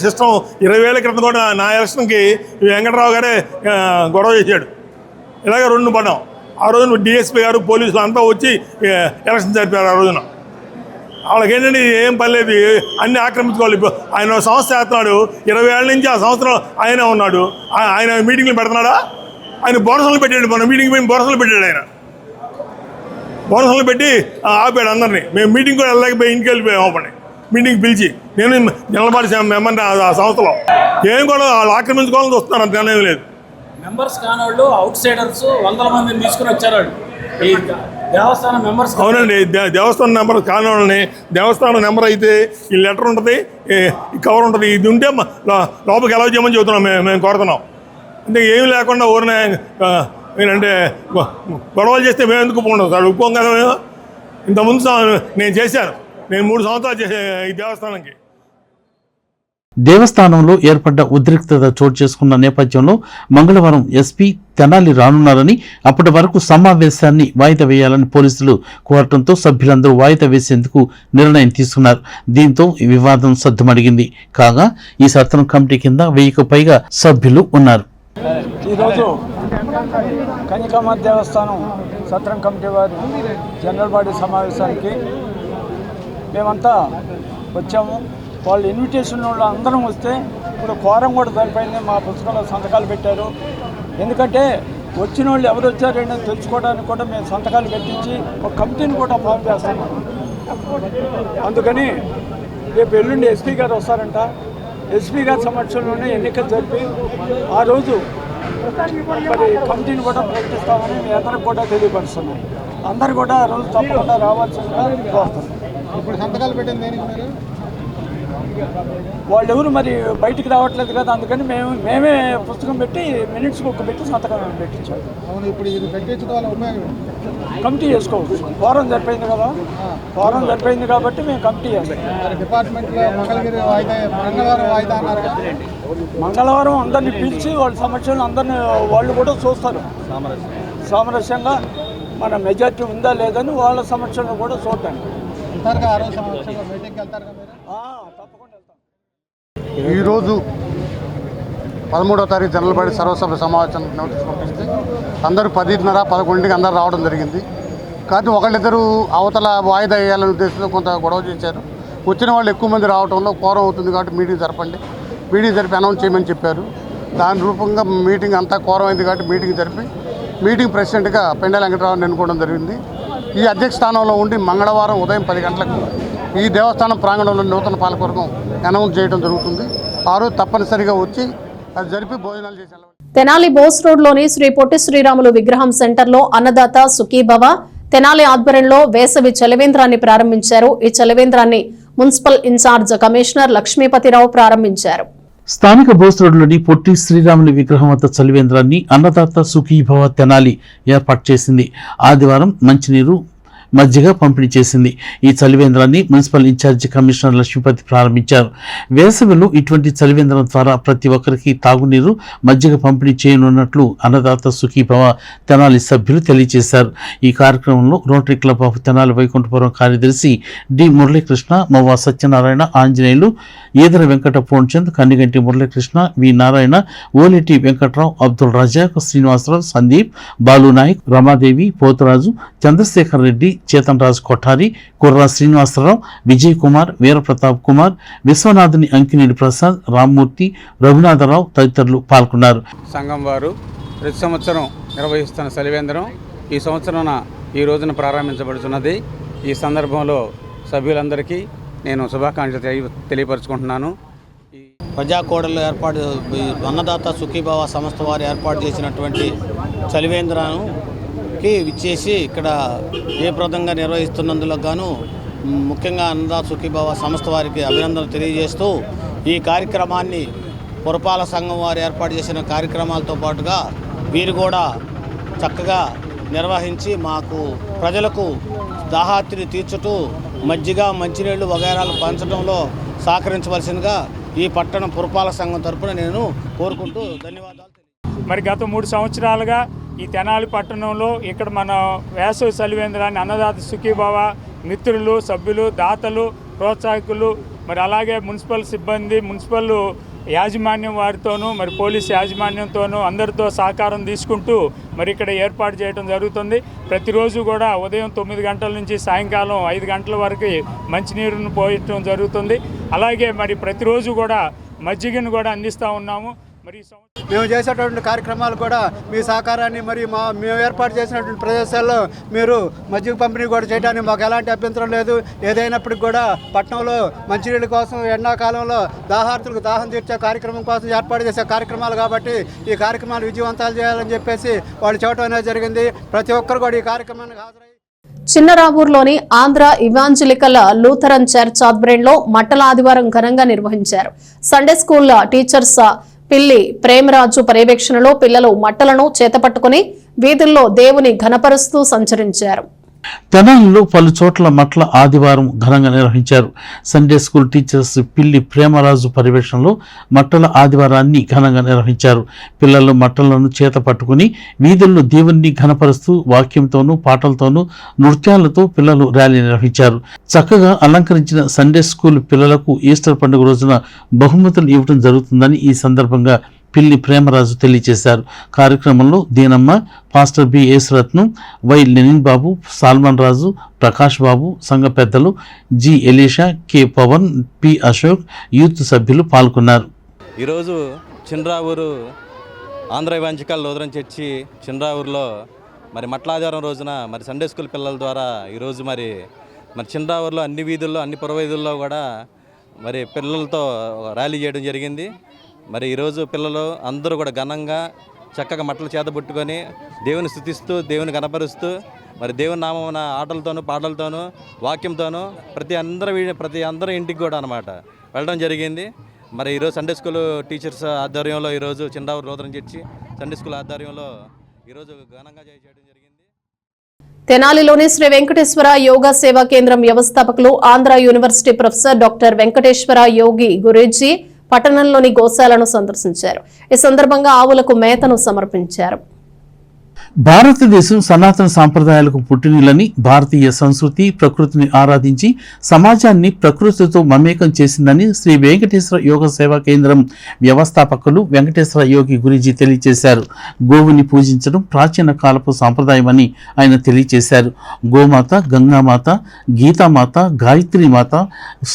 సిస్టమ్ 20 ఏళ్ల క్రితం కూడా నా ఎలక్షన్కి వెంకటరావు గారే గొడవ చేశాడు. ఇలాగే 2 పడ్డాం. ఆ రోజున డిఎస్పీ గారు పోలీసులు అంతా వచ్చి ఎలక్షన్ జరిపారు. ఆ రోజున వాళ్ళకి ఏంటంటే ఏం పర్లేదు, అన్నీ ఆక్రమించుకోవాలి. ఆయన సంస్థ చేస్తున్నాడు 20 ఏళ్ళ నుంచి, ఆ సంవత్సరం ఆయన ఉన్నాడు. ఆయన మీటింగ్లు పెడుతున్నాడా? ఆయన బోనసులు పెట్టాడు. మన మీటింగ్ పోయి బోనసులు పెట్టాడు. ఆయన బోనసులు పెట్టి ఆపాడు అందరినీ. మేము మీటింగ్ కూడా వెళ్ళలేకపోయి ఇంటికి వెళ్ళిపోయాం. అప్పటి మీటింగ్ పిలిచి నేను నిలబడి మెంబర్ని ఆ సంస్థలో ఏం కూడా వాళ్ళు ఆక్రమించుకోవాలని వస్తున్నారు. అంత ఏం లేదు. మెంబర్స్ కానివాళ్ళు అవుట్ సైడర్స్ 100 మందిని తీసుకుని వచ్చారు. ఈ దేవస్థానం మెంబర్స్ అవునండి, దేవస్థానం నెంబర్ కానివాళ్ళని దేవస్థానం నెంబర్ అయితే ఈ లెటర్ ఉంటుంది, ఈ కవర్ ఉంటుంది. ఇది ఉంటే లోపలికి ఎలా చేయమని చెబుతున్నాం. మేము కోరుతున్నాం. అంటే ఏమి లేకుండా ఊరినే ఏంటంటే గొడవలు చేస్తే మేము ఎందుకు ఒప్పుకుంటాం సార్? ఒప్పుకోం కదా మేము. ఇంతకుముందు నేను చేశాను. నేను 3 సంవత్సరాలు చేశాను ఈ దేవస్థానానికి. దేవస్థానంలో ఏర్పడ్డ ఉద్రిక్తత చోటు చేసుకున్న నేపథ్యంలో మంగళవారం ఎస్పీ తెనాలి రానున్నారని, అప్పటి వరకు సమావేశాన్ని వాయిదా వేయాలని పోలీసులు కోరటంతో సభ్యులందరూ వాయిదా వేసేందుకు నిర్ణయం తీసుకున్నారు. దీంతో వివాదం సద్దుమడిగింది. కాగా ఈ సత్రం కమిటీ కింద 1000కు పైగా సభ్యులు ఉన్నారు. ఈరోజు కన్యకామాత దేవస్థానం సత్రం కమిటీ వారి జనరల్ బాడీ సమావేశానికి మేమంతా వచ్చాము. వాళ్ళు ఇన్విటేషన్ వాళ్ళు అందరం వస్తే ఇప్పుడు కోరం కూడా సరిపోయింది. మా పుస్తకంలో సంతకాలు పెట్టారు. ఎందుకంటే వచ్చిన వాళ్ళు ఎవరు వచ్చారని తెలుసుకోవడానికి కూడా మేము సంతకాలు పెట్టించి ఒక కమిటీని కూడా ఫామ్ చేస్తున్నాం. అందుకని రేపు ఎల్లుండి ఎస్పీ గారు వస్తారంట. ఎస్పీ గారి సమక్షంలోనే ఎన్నికలు జరిపి ఆ రోజు మరి కమిటీని కూడా ప్రకటిస్తామని మీ అందరికి కూడా తెలియపరుస్తున్నాం. అందరు కూడా ఆ రోజు తప్పకుండా రావాల్సిందిగా కోరుతున్నాం. ఇప్పుడు సంతకాలు పెట్టింది దేనికి? వాళ్ళు ఎవరు మరి బయటికి రావట్లేదు కదా, అందుకని మేమే పుస్తకం పెట్టి మినిట్స్ బుక్ పెట్టి సంతకం పెట్టించాము. అవును, ఇప్పుడు ఇది పెట్టించడం వల్ల ఉపయోగం కమిటీ చేసుకోవచ్చు. ఫోరం సరిపోయింది కదా, ఫోరం సరిపోయింది కాబట్టి మేము కమిటీ చేస్తాం. డిపార్ట్మెంట్లో మంగళవారం వాయిదా అన్నారు. మంగళవారం అందరినీ పిలిచి వాళ్ళ సమక్షంలో అందరినీ వాళ్ళు కూడా చూస్తారు. సామరస్యంగా మన మెజార్టీ ఉందా లేదని వాళ్ళ సమక్షంలో కూడా చూడటానికి తప్పకుండా వెళ్తాం. ఈరోజు 13వ తారీఖు జనరల్ బాడీ సర్వసభ సమావేశం నోటీస్ పంపిస్తే అందరూ 10:30, 11కి అందరూ రావడం జరిగింది. కానీ ఒకళ్ళిద్దరూ అవతల వాయిదా వేయాలనే ఉద్దేశంతో కొంత గొడవ చేశారు. వచ్చిన వాళ్ళు ఎక్కువ మంది రావడంలో కోరం అవుతుంది కాబట్టి మీటింగ్ జరపండి, మీటింగ్ జరిపి అనౌన్స్ చేయమని చెప్పారు. దాని రూపంగా మీటింగ్ అంతా కోరం అయింది కాబట్టి మీటింగ్ జరిపి మీటింగ్ ప్రెసిడెంట్గా పెండెల వెంకటరావుని ఎన్నుకోవడం జరిగింది. ఈ అధ్యక్ష స్థానంలో ఉండి మంగళవారం ఉదయం 10 గంటలకు ఈ దేవస్థానం ప్రాంగణంలో నూతన పాలకవర్గం అనౌన్స్ చేయడం జరుగుతుంది. ఆ రోజు తప్పనిసరిగా వచ్చి అది జరిపి భోజనాలు చేసి వెళ్ళవచ్చు. తెనాలి బోస్ రోడ్లోని శ్రీ పొట్టి శ్రీరాములు విగ్రహం సెంటర్లో అన్నదాత సుఖీభవ తెనాలి ఆధ్వర్యంలో వేసవి చలివేంద్రాన్ని ప్రారంభించారు. ఈ చలివేంద్రాన్ని మున్సిపల్ ఇన్ఛార్జ్ కమిషనర్ లక్ష్మీపతిరావు ప్రారంభించారు. స్థానిక బోస్ రోడ్లోని పొట్టి శ్రీరాములు విగ్రహం వద్ద చలివేంద్రాన్ని అన్నదాత సుఖీభవ తెనాలి ఏర్పాటు చేసింది. ఆదివారం మంచినీరు మజ్జిగ పంపిణీ చేసింది. ఈ చలివేంద్రాన్ని మున్సిపల్ ఇన్ఛార్జి కమిషనర్ లక్ష్మీపతి ప్రారంభించారు. వేసవిలో ఇటువంటి చలివేంద్రం ద్వారా ప్రతి ఒక్కరికి తాగునీరు మజ్జిగ పంపిణీ చేయనున్నట్లు అన్నదాత సుఖీభవ తెనాలి సభ్యులు తెలియజేశారు. ఈ కార్యక్రమంలో rotary club of Tenali Vaikunthapuram కార్యదర్శి డి మురళీకృష్ణ, మవ్వ సత్యనారాయణ, ఆంజనేయులు, ఈదర వెంకట పూర్ణచంద్, కన్నిగంటి మురళీకృష్ణ, వి నారాయణ, ఓలేటి వెంకట్రావు, అబ్దుల్ రజాక్, శ్రీనివాసరావు, సందీప్, బాలు నాయక్, రమాదేవి, పోతురాజు, చంద్రశేఖర్ రెడ్డి, చేతన్ రాజు కొఠారి, కుర్రా శ్రీనివాసరావు, విజయ్ కుమార్, వీరప్రతాప్ కుమార్, విశ్వనాథుని అంకినేని ప్రసాద్, రామ్మూర్తి, రఘునాథరావు తదితరులు పాల్గొన్నారు. సంఘం వారు ప్రతి సంవత్సరం నిర్వహిస్తున్న చలివేంద్రం ఈ సంవత్సరం ఈ రోజున ప్రారంభించబడుతున్నది. ఈ సందర్భంలో సభ్యులందరికీ నేను శుభాకాంక్షలు తెలియపరుచుకుంటున్నాను. ప్రజాకోడలు ఏర్పాటు అన్నదాత సుఖీభావ సంస్థ వారు ఏర్పాటు చేసినటువంటి చలివేంద్రానికి విచ్చేసి ఇక్కడ జయప్రదంగా నిర్వహిస్తున్నందుకు గాను ముఖ్యంగా అన్నదాత సుఖీభావ సంస్థ వారికి అభినందనలు తెలియజేస్తూ ఈ కార్యక్రమాన్ని పురపాలక సంఘం వారు ఏర్పాటు చేసిన కార్యక్రమాలతో పాటుగా వీరు కూడా చక్కగా నిర్వహించి మాకు ప్రజలకు దాహార్తిని తీర్చుతూ మజ్జిగ, మంచినీళ్లు వగైరాలు పంచడంలో సహకరించవలసిందిగా ఈ పట్టణ పురపాలక సంఘం తరపున నేను కోరుకుంటూ ధన్యవాదాలు. మరి గత 3 సంవత్సరాలుగా ఈ తెనాలి పట్టణంలో ఇక్కడ మన వేసవి చలివేంద్రాన్ని అన్నదాత సుఖీభావ మిత్రులు, సభ్యులు, దాతలు, ప్రోత్సాహకులు, మరి అలాగే మున్సిపల్ సిబ్బంది, మున్సిపల్ యాజమాన్యం వారితోనూ, మరి పోలీస్ యాజమాన్యంతోనూ అందరితో సహకారం తీసుకుంటూ మరి ఇక్కడ ఏర్పాటు చేయడం జరుగుతుంది. ప్రతిరోజు కూడా ఉదయం 9 గంటల నుంచి సాయంకాలం 5 గంటల వరకు మంచినీరును పోయటం జరుగుతుంది. అలాగే మరి ప్రతిరోజు కూడా మజ్జిగను కూడా అందిస్తూ ఉన్నాము. మరి మేము చేసేటువంటి కార్యక్రమాలు కూడా మీ సహకారాన్ని మరి మేము ఏర్పాటు చేసినటువంటి ప్రదేశాల్లో మీరు మజ్జిగ పంపిణీ కూడా చేయడానికి మాకు ఎలాంటి అభ్యంతరం లేదు. ఏదైనప్పటికీ కూడా పట్టణంలో మంచినీళ్ళ కోసం ఎండాకాలంలో దాహార్తులకు దాహం తీర్చే కార్యక్రమం కోసం ఏర్పాటు చేసే కార్యక్రమాలు కాబట్టి ఈ కార్యక్రమాలు విజయవంతాలు చేయాలని చెప్పేసి వాళ్ళు చెప్పడం అనేది జరిగింది. ప్రతి ఒక్కరు కూడా ఈ కార్యక్రమానికి హాజరై చిన్నరావూరులోని ఆంధ్ర ఇవాంజలికల్ లూథరన్ చర్చ్ ఆధ్వర్యంలో మట్టల ఆదివారం ఘనంగా నిర్వహించారు. సండే స్కూల్ టీచర్స్ పిల్లి ప్రేమరాజు పర్యవేక్షణలో పిల్లలు మట్టలను చేతపట్టుకుని వీధుల్లో దేవుని ఘనపరుస్తూ సంచరించారు. తెనాలిలో పలు చోట్ల మట్ల ఆదివారం ఘనంగా నిర్వహించారు. సండే స్కూల్ టీచర్స్ పిల్లి ప్రేమరాజు పర్యవేక్షణలో మట్టల ఆదివారాన్ని ఘనంగా నిర్వహించారు. పిల్లలు మట్టలను చేత పట్టుకుని వీధుల్లో దేవుణ్ణి ఘనపరుస్తూ వాక్యంతోనూ, పాటలతోనూ, నృత్యాలతో పిల్లలు ర్యాలీ నిర్వహించారు. చక్కగా అలంకరించిన సండే స్కూల్ పిల్లలకు ఈస్టర్ పండుగ రోజున బహుమతులు ఇవ్వడం జరుగుతుందని ఈ సందర్భంగా పిల్లి ప్రేమరాజు తెలియజేశారు. కార్యక్రమంలో Deenamma, pastor B Yesuratnam, Y Lenin Babu, Solomon Raju, Prakash Babu, సంఘ పెద్దలు G Elisha, K Pavan, P Ashok, youth సభ్యులు పాల్గొన్నారు. ఈరోజు Chinnaravuru Andhra evangelical Lutheran church చిన్నరావూరులో మరి మట్లాదివారం రోజున మరి సండే స్కూల్ పిల్లల ద్వారా ఈరోజు మరి చిన్నరావూరులో అన్ని వీధుల్లో, అన్ని పురవీధుల్లో కూడా మరి పిల్లలతో ర్యాలీ చేయడం జరిగింది. మరి ఈరోజు పిల్లలు అందరూ కూడా ఘనంగా చక్కగా మట్టలు చేతబుట్టుకొని దేవుని స్తుతిస్తూ, దేవుని కనపరుస్తూ, మరి దేవుని నామమున ఆటలతోనూ, పాటలతోనూ, వాక్యంతోనూ ప్రతి అందరి ఇంటికి కూడా అనమాట వెళ్ళడం జరిగింది. మరి ఈరోజు సండే స్కూల్ టీచర్స్ ఆధ్వర్యంలో ఈరోజు Chinnaravuru Lutheran church Sunday school ఆధ్వర్యంలో ఈరోజు ఘనంగా చేయడం జరిగింది. తెనాలిలోని శ్రీ వెంకటేశ్వర యోగా సేవా కేంద్రం వ్యవస్థాపకులు Andhra university professor doctor Venkateswara Yogi Guruji పట్టణంలోని గోశాలను సందర్శించారు. ఈ సందర్భంగా ఆవులకు మేతను సమర్పించారు. భారతదేశం సనాతన సాంప్రదాయాలకు పుట్టినిల్లని, భారతీయ సంస్కృతి ప్రకృతిని ఆరాధించి సమాజాన్ని ప్రకృతితో మమేకం చేసిందని శ్రీ వెంకటేశ్వర యోగ సేవా కేంద్రం వ్యవస్థాపకులు వెంకటేశ్వర యోగి గురూజీ తెలియజేశారు. గోవుని పూజించడం ప్రాచీన కాలపు సాంప్రదాయమని ఆయన తెలియజేశారు. గోమాత, గంగామాత, గీతామాత, గాయత్రీమాత,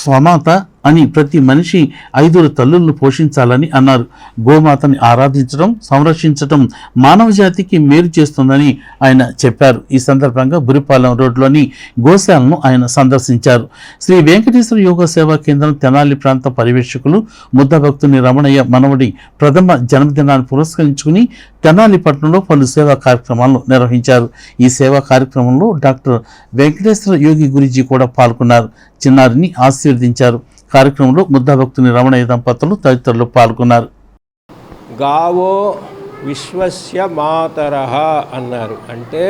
స్వమాత, అని ప్రతి మనిషి 5 తల్లులను పోషించాలని అన్నారు. గోమాతని ఆరాధించడం, సంరక్షించడం మానవ జాతికి మేలు చేస్తుందని ఆయన చెప్పారు. ఈ సందర్భంగా బురిపాలెం రోడ్లోని గోశాలను ఆయన సందర్శించారు. శ్రీ వెంకటేశ్వర యోగా సేవా కేంద్రం తెనాలి ప్రాంత పర్యవేక్షకులు ముద్దభక్తుని రమణయ్య మనవడి ప్రథమ జన్మదినాన్ని పురస్కరించుకుని తెనాలి పట్టణంలో పలు సేవా కార్యక్రమాలను నిర్వహించారు. ఈ సేవా కార్యక్రమంలో డాక్టర్ వెంకటేశ్వర యోగి గురూజీ కూడా పాల్గొన్నారు. చిన్నారిని ఆశీర్వదించారు. కార్యక్రమంలో ముద్దభక్తుని రమణయ్య దంపతులు తదితరులు పాల్గొన్నారు. గావో విశ్వస్య మాతరః అన్నారు. అంటే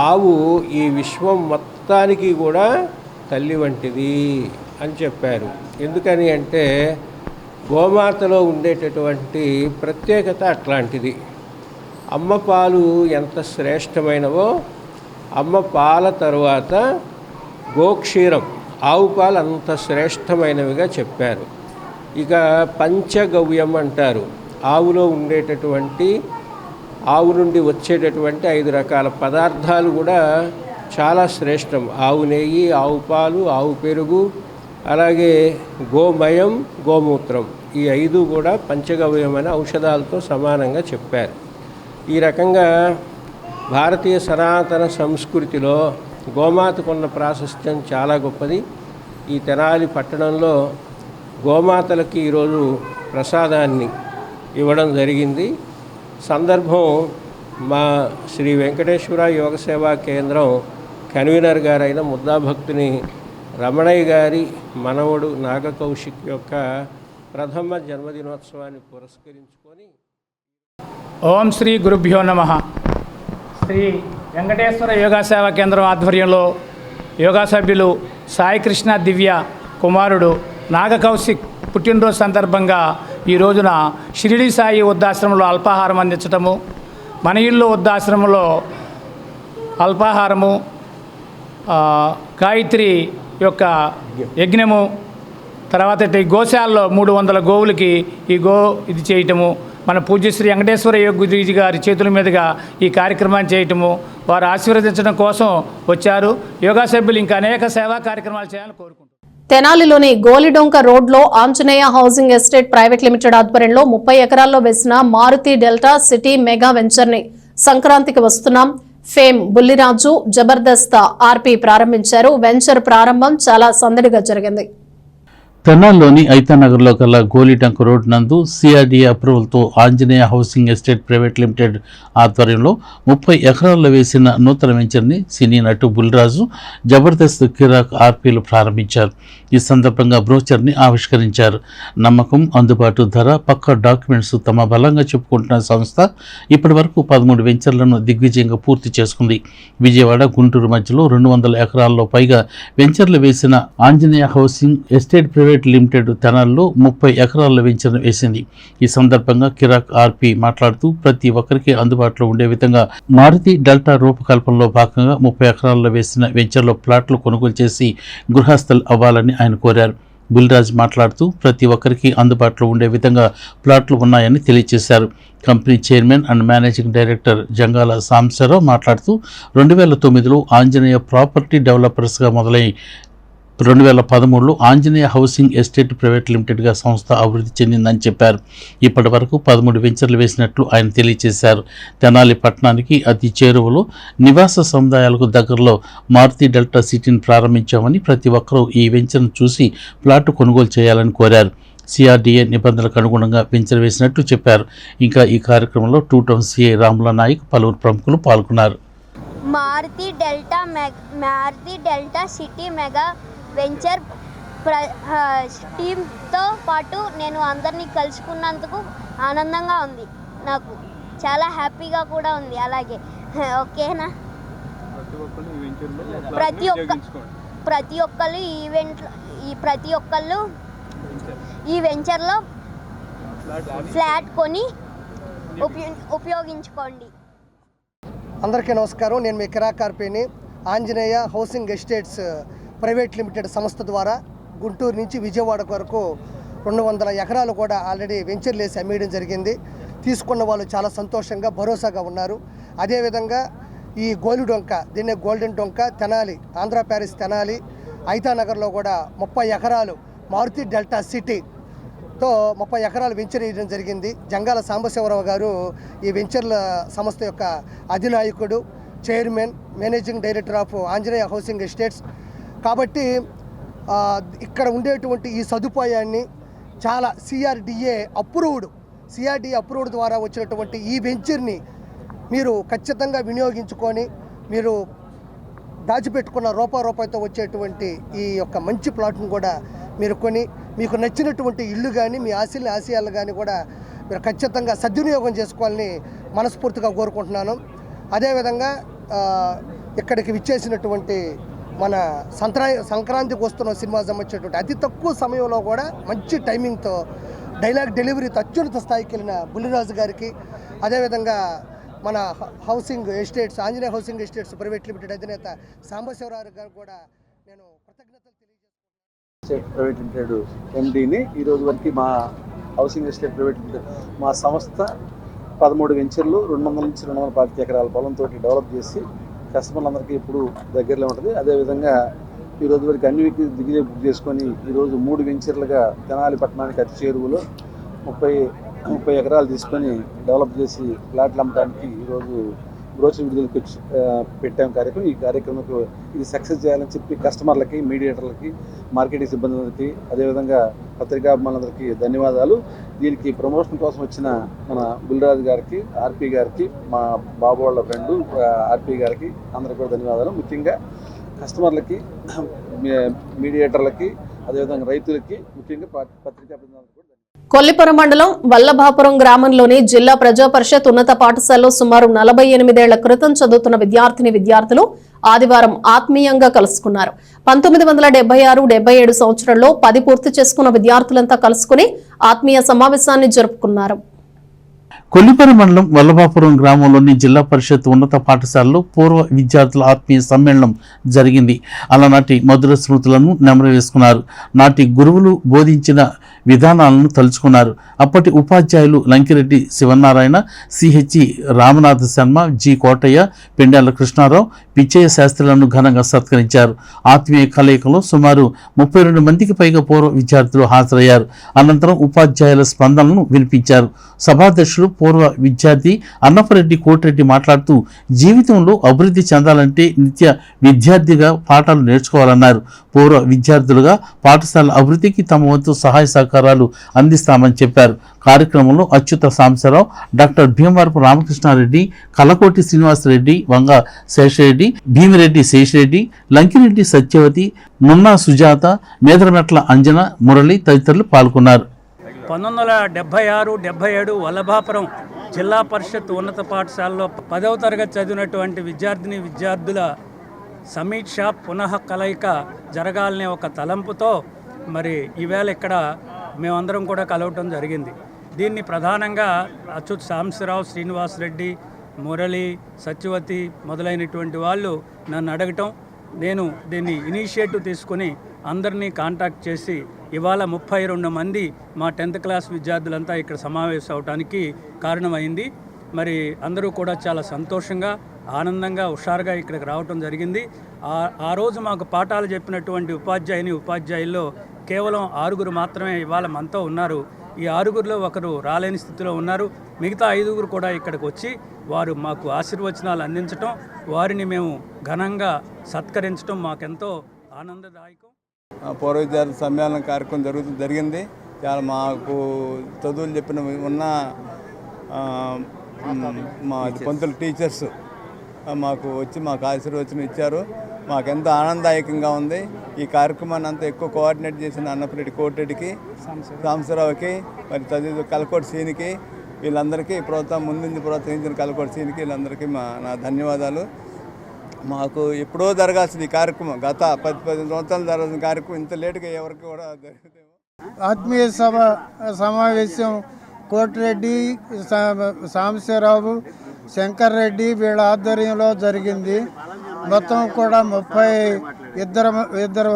ఆవు ఈ విశ్వం మొత్తానికి కూడా తల్లి వంటిది అని చెప్పారు. ఎందుకని అంటే గోమాతలో ఉండేటటువంటి ప్రత్యేకత అట్లాంటిది. అమ్మ పాలు ఎంత శ్రేష్టమైనవో అమ్మ పాల తరువాత గోక్షీరం ఆవు పాలు అంత శ్రేష్టమైనవిగా చెప్పారు. ఇక పంచగవ్యం అంటారు. ఆవులో ఉండేటటువంటి ఆవు నుండి వచ్చేటటువంటి 5 రకాల పదార్థాలు కూడా చాలా శ్రేష్టం. ఆవు నెయ్యి, ఆవు పాలు, ఆవు పెరుగు, అలాగే గోమయం, గోమూత్రం, ఈ 5 కూడా పంచగవ్యమైన ఔషధాలతో సమానంగా చెప్పారు. ఈ రకంగా భారతీయ సనాతన సంస్కృతిలో గోమాతకున్న ప్రాశస్త్యం చాలా గొప్పది. ఈ తెనాలి పట్టణంలో గోమాతలకి ఈరోజు ప్రసాదాన్ని ఇవ్వడం జరిగింది. సందర్భం మా శ్రీ వెంకటేశ్వర యోగ సేవా కేంద్రం కన్వీనర్ గారైన ముద్దాభక్తుని రమణయ్య గారి మనవడు నాగకౌశిక్ యొక్క ప్రథమ జన్మదినోత్సవాన్ని పురస్కరించుకొని ఓం శ్రీ గురుభ్యో నమః. శ్రీ వెంకటేశ్వర యోగా సేవా కేంద్రం ఆధ్వర్యంలో యోగా సభ్యులు సాయికృష్ణ దివ్య కుమారుడు నాగకౌశిక్ పుట్టినరోజు సందర్భంగా ఈ రోజున షిరిడి సాయి వృద్ధాశ్రమంలో అల్పాహారం అందించటము, మన ఇల్లు వృద్ధాశ్రమంలో అల్పాహారము, గాయత్రి యొక్క యజ్ఞము, తర్వాత గోశాలలో 300 గోవులకి ఇది చేయటము, మన పూజ్యశ్రీ వెంకటేశ్వర యోగ గురూజీ గారి చేతుల మీదుగా ఈ కార్యక్రమాన్ని చేయటము, వారు ఆశీర్వదించడం కోసం వచ్చారు. యోగా సభ్యులు ఇంకా అనేక సేవా కార్యక్రమాలు చేయాలని కోరుకుంటున్నారు. తెనాలిలోని గోలిడొంక రోడ్లో Anjaneya housing estate private limited ఆధ్వర్యంలో 30 ఎకరాల్లో వేసిన Maruti delta city mega venture ని సంక్రాంతికి వస్తున్నాం ఫేమ్ బుల్లిరాజు, జబర్దస్త్ ఆర్పి ప్రారంభించారు. వెంచర్ ప్రారంభం చాలా సందడిగా జరిగింది. తెనాల్లోని ఐతానగర్లో గల గోలిటంక్ రోడ్ నందు సిఆర్డీఏ అప్రూవల్తో Anjaneya housing estate private limited ఆధ్వర్యంలో 30 ఎకరాల్లో వేసిన నూతన వెంచర్ని సినీ నటు బుల్లిరాజు, జబర్దస్త్ కిరాక్ ఆర్పీలు ప్రారంభించారు. ఈ సందర్భంగా బ్రోచర్ని ఆవిష్కరించారు. నమ్మకం, అందుబాటు ధర, పక్కా డాక్యుమెంట్స్ తమ బలంగా చెప్పుకుంటున్న సంస్థ ఇప్పటి వరకు 13 వెంచర్లను దిగ్విజయంగా పూర్తి చేసుకుంది. విజయవాడ, గుంటూరు మధ్యలో 200 ఎకరాల్లో పైగా వెంచర్లు వేసిన Anjaneya housing estate private limited తెనాల్లో 30 ఎకరాల వెంచర్ను వేసింది. ఈ సందర్భంగా కిరాక్ ఆర్పి మాట్లాడుతూ ప్రతి ఒక్కరికి అందుబాటులో ఉండే విధంగా మారుతి డెల్టా రూపకల్పనలో భాగంగా 30 ఎకరాల్లో వేసిన వెంచర్లో ప్లాట్లు కొనుగోలు చేసి గృహస్థులు అవ్వాలని ఆయన కోరారు. బుల్లిరాజ్ మాట్లాడుతూ ప్రతి ఒక్కరికి అందుబాటులో ఉండే విధంగా ప్లాట్లు ఉన్నాయని తెలియజేశారు. Company chairman and managing director Jangala Sambasivarao మాట్లాడుతూ 2009లో ఆంజనేయ ప్రాపర్టీ డెవలపర్స్గా మొదలై 2013లో ఆంజనేయ హౌసింగ్ ఎస్టేట్ ప్రైవేట్ లిమిటెడ్గా సంస్థ అభివృద్ధి చెందిందని చెప్పారు. ఇప్పటి వరకు 13 వెంచర్లు వేసినట్లు ఆయన తెలియజేశారు. తెనాలి పట్టణానికి అతి చేరువలో నివాస సముదాయాలకు దగ్గరలో మారుతి డెల్టా సిటీని ప్రారంభించామని, ప్రతి ఒక్కరూ ఈ వెంచర్ను చూసి ప్లాట్ కొనుగోలు చేయాలని కోరారు. సిఆర్డీఏ నిబంధనలకు అనుగుణంగా వెంచర్ వేసినట్లు చెప్పారు. ఇంకా ఈ కార్యక్రమంలో 2 టౌన్ సిఐ రాముల నాయక్, పలువురు ప్రముఖులు పాల్గొన్నారు. Maruti delta city mega venture టీంతో పాటు నేను అందరినీ కలుసుకున్నందుకు ఆనందంగా ఉంది. నాకు చాలా హ్యాపీగా కూడా ఉంది. అలాగే ఓకేనా, ప్రతి ఒక్కళ్ళు ఈ వెంచర్లో ఫ్లాట్ కొని ఉపయోగించుకోండి. అందరికీ నమస్కారం. నేను మీ కిరాక్ ఆర్పీని. Anjaneya housing estates private limited సంస్థ ద్వారా గుంటూరు నుంచి విజయవాడ వరకు 200 ఎకరాలు కూడా ఆల్రెడీ వెంచర్లు వేసి అమ్మేయడం జరిగింది. తీసుకున్న వాళ్ళు చాలా సంతోషంగా, భరోసాగా ఉన్నారు. అదేవిధంగా ఈ గోలిడొంక, దీన్నే గోల్డెన్ డొంక, తెనాలి, ఆంధ్ర ప్యారిస్ తెనాలి, ఐతానగర్లో కూడా 30 ఎకరాలు మారుతి డెల్టా సిటీతో 30 ఎకరాలు వెంచర్ వేయడం జరిగింది. జంగాల సాంబశివరావు గారు ఈ వెంచర్ల సంస్థ యొక్క అధినాయకుడు, chairman, managing director of Anjaneya housing estates. కాబట్టి ఇక్కడ ఉండేటువంటి ఈ సదుపాయాన్ని చాలా సిఆర్డిఏ అప్రూవ్డ్ ద్వారా వచ్చినటువంటి ఈ వెంచర్ని మీరు ఖచ్చితంగా వినియోగించుకొని మీరు దాచిపెట్టుకున్న రూపాయితో వచ్చేటువంటి ఈ యొక్క మంచి ప్లాట్ను కూడా మీరు కొని మీకు నచ్చినటువంటి ఇల్లు కానీ మీ ఆశయాలు కానీ కూడా మీరు ఖచ్చితంగా సద్వినియోగం చేసుకోవాలని మనస్ఫూర్తిగా కోరుకుంటున్నాను. అదేవిధంగా ఇక్కడికి విచ్చేసినటువంటి మన సంక్రాంతికి వస్తున్న సినిమా సంబంధించినటువంటి అతి తక్కువ సమయంలో కూడా మంచి టైమింగ్తో డైలాగ్ డెలివరీతో అత్యున్నత స్థాయికి వెళ్ళిన బుల్లిరాజు గారికి, అదేవిధంగా మన housing estates Anjaneya housing estates private limited అధినేత సాంబశివరావు గారు కూడా నేను కృతజ్ఞతలు తెలియజేస్తున్నాను. ప్రైవేట్ లిమిటెడ్ ఎండీని ఈరోజు వరకు మా హౌసింగ్ ఎస్టేట్ ప్రైవేట్ లిమిటెడ్ మా సంస్థ 13 వెంచర్లు 200 నుంచి 225 ఎకరాల పొలంతో డెవలప్ చేసి కస్టమర్లందరికీ ఇప్పుడు దగ్గరలో ఉంటుంది. అదేవిధంగా ఈరోజు వరకు అన్ని దిగుజే బుక్ చేసుకొని ఈరోజు 3 వెంచర్లుగా తెనాలి పట్టణానికి అతి చేరువలో 30 ఎకరాలు తీసుకొని డెవలప్ చేసి ప్లాట్లు అమ్మడానికి ఈరోజు బ్రోచర్ విడుదలకి పెట్టాం కార్యక్రమం. ఈ కార్యక్రమంకు ఇది సక్సెస్ చేయాలని చెప్పి కస్టమర్లకి, మీడియేటర్లకి, మార్కెటింగ్ సిబ్బందికి, అదేవిధంగా పత్రికాభిమానులందరికీ ధన్యవాదాలు. దీనికి ప్రమోషన్ కోసం వచ్చిన మన బుల్లిరాజు గారికి, ఆర్పి గారికి, మా బాబు వాళ్ళ ఫ్రెండు ఆర్పి గారికి అందరికీ కూడా ధన్యవాదాలు. ముఖ్యంగా కస్టమర్లకి, మీడియేటర్లకి, అదేవిధంగా రైతులకి, ముఖ్యంగా పత్రికాభిమానులకు కూడా కొల్లిపురం మండలం వల్లభాపురం గ్రామంలోని జిల్లా ప్రజా పరిషత్ ఉన్నత పాఠశాలలో సుమారు 48 ఏళ్ల క్రితం చదువుతున్న విద్యార్థులు ఆదివారం ఆత్మీయంగా కలుసుకున్నారు. 1976-77 సంవత్సరంలో 10 పూర్తి చేసుకున్న విద్యార్థులంతా కలుసుకుని ఆత్మీయ సమావేశాన్ని జరుపుకున్నారు. కొల్లిపురం మండలం వల్లభాపురం గ్రామంలోని జిల్లా పరిషత్ ఉన్నత పాఠశాలలో పూర్వ విద్యార్థుల ఆత్మీయ సమ్మేళనం జరిగింది. అలనాటి మధుర స్మృతులను నెమరు వేసుకున్నారు. నాటి గురువులు బోధించిన విధానాలను తలుచుకున్నారు. అప్పటి ఉపాధ్యాయులు లంకిరెడ్డి శివనారాయణ, సిహెచ్ రామనాథ శర్మ, జి కోటయ్య, పెండ్యాల కృష్ణారావు, పిచ్చయ్య శాస్త్రులను ఘనంగా సత్కరించారు. ఆత్మీయ కలయికలో సుమారు 32 మందికి పైగా పూర్వ విద్యార్థులు హాజరయ్యారు. అనంతరం ఉపాధ్యాయుల స్పందనలను వినిపించారు. సభాధ్యక్షుడు పూర్వ విద్యార్థి అన్నపరెడ్డి కోటిరెడ్డి మాట్లాడుతూ జీవితంలో అభివృద్ధి చెందాలంటే నిత్య విద్యార్థిగా పాఠాలు నేర్చుకోవాలన్నారు. పూర్వ విద్యార్థులుగా పాఠశాల అభివృద్ధికి తమ వంతు సహాయ సహకారాలు అందిస్తామని చెప్పారు. కార్యక్రమంలో అచ్యుత సాంబశివరావు, డాక్టర్ భీమవరపు రామకృష్ణారెడ్డి, కలకోటి శ్రీనివాసరెడ్డి, వంగ శేషరెడ్డి, భీమిరెడ్డి శేషరెడ్డి, లంకిరెడ్డి సత్యవతి, నున్నా సుజాత, మేదరమెట్ల అంజన, మురళి తదితరులు పాల్గొన్నారు. 1976-77 వల్లభాపురం జిల్లా పరిషత్ ఉన్నత పాఠశాలలో 10వ తరగతి చదివినటువంటి విద్యార్థుల సమీక్ష పునః కలయిక జరగాలనే ఒక తలంపుతో మరి ఈవేళ ఇక్కడ మేమందరం కూడా కలవటం జరిగింది. దీన్ని ప్రధానంగా అచ్యుత్ సాంబశివరావు, శ్రీనివాసరెడ్డి, మురళి, సత్యవతి మొదలైనటువంటి వాళ్ళు నన్ను అడగటం, నేను దీన్ని ఇనిషియేటివ్ తీసుకుని అందరినీ కాంటాక్ట్ చేసి ఇవాళ 32 మంది మా 10th క్లాస్ విద్యార్థులంతా ఇక్కడ సమావేశం అవడానికి కారణమైంది. మరి అందరూ కూడా చాలా సంతోషంగా, ఆనందంగా, హుషారుగా ఇక్కడికి రావటం జరిగింది. ఆ రోజు మాకు పాఠాలు చెప్పినటువంటి ఉపాధ్యాయుల్లో కేవలం 6 మాత్రమే ఇవాళ మనతో ఉన్నారు. ఈ 6లో ఒకరు రాలేని స్థితిలో ఉన్నారు. మిగతా 5 కూడా ఇక్కడికి వచ్చి వారు మాకు ఆశీర్వచనాలు అందించటం, వారిని మేము ఘనంగా సత్కరించడం మాకెంతో ఆనందదాయకం. పూర్వ విద్యార్థి సమ్మేళన కార్యక్రమం జరిగింది. చాలా మాకు చదువులు చెప్పిన ఉన్న మా పంతుల టీచర్స్ మాకు వచ్చి మాకు ఆశీర్వచనం ఇచ్చారు. మాకెంతో ఆనందదాయకంగా ఉంది. ఈ కార్యక్రమాన్ని అంతా ఎక్కువ కోఆర్డినేట్ చేసిన అన్నపరెడ్డి కోటిరెడ్డికి, సాంబశివరావుకి, మరి చదివి కలకోటి సీనికి, వీళ్ళందరికీ ముందుండి ప్రోత్సహించిన కలకోటి సీనికి వీళ్ళందరికీ నా ధన్యవాదాలు. మాకు ఎప్పుడో జరగాల్సిన ఈ కార్యక్రమం, గత 10 సంవత్సరాలు జరగాల్సిన కార్యక్రమం ఇంత లేటుగా ఎవరికి కూడా జరుగుతామో. ఆత్మీయ సమావేశం కోటిరెడ్డి, సాంబశివరావు, శంకర్ రెడ్డి వీళ్ళ ఆధ్వర్యంలో జరిగింది. మొత్తం కూడా 32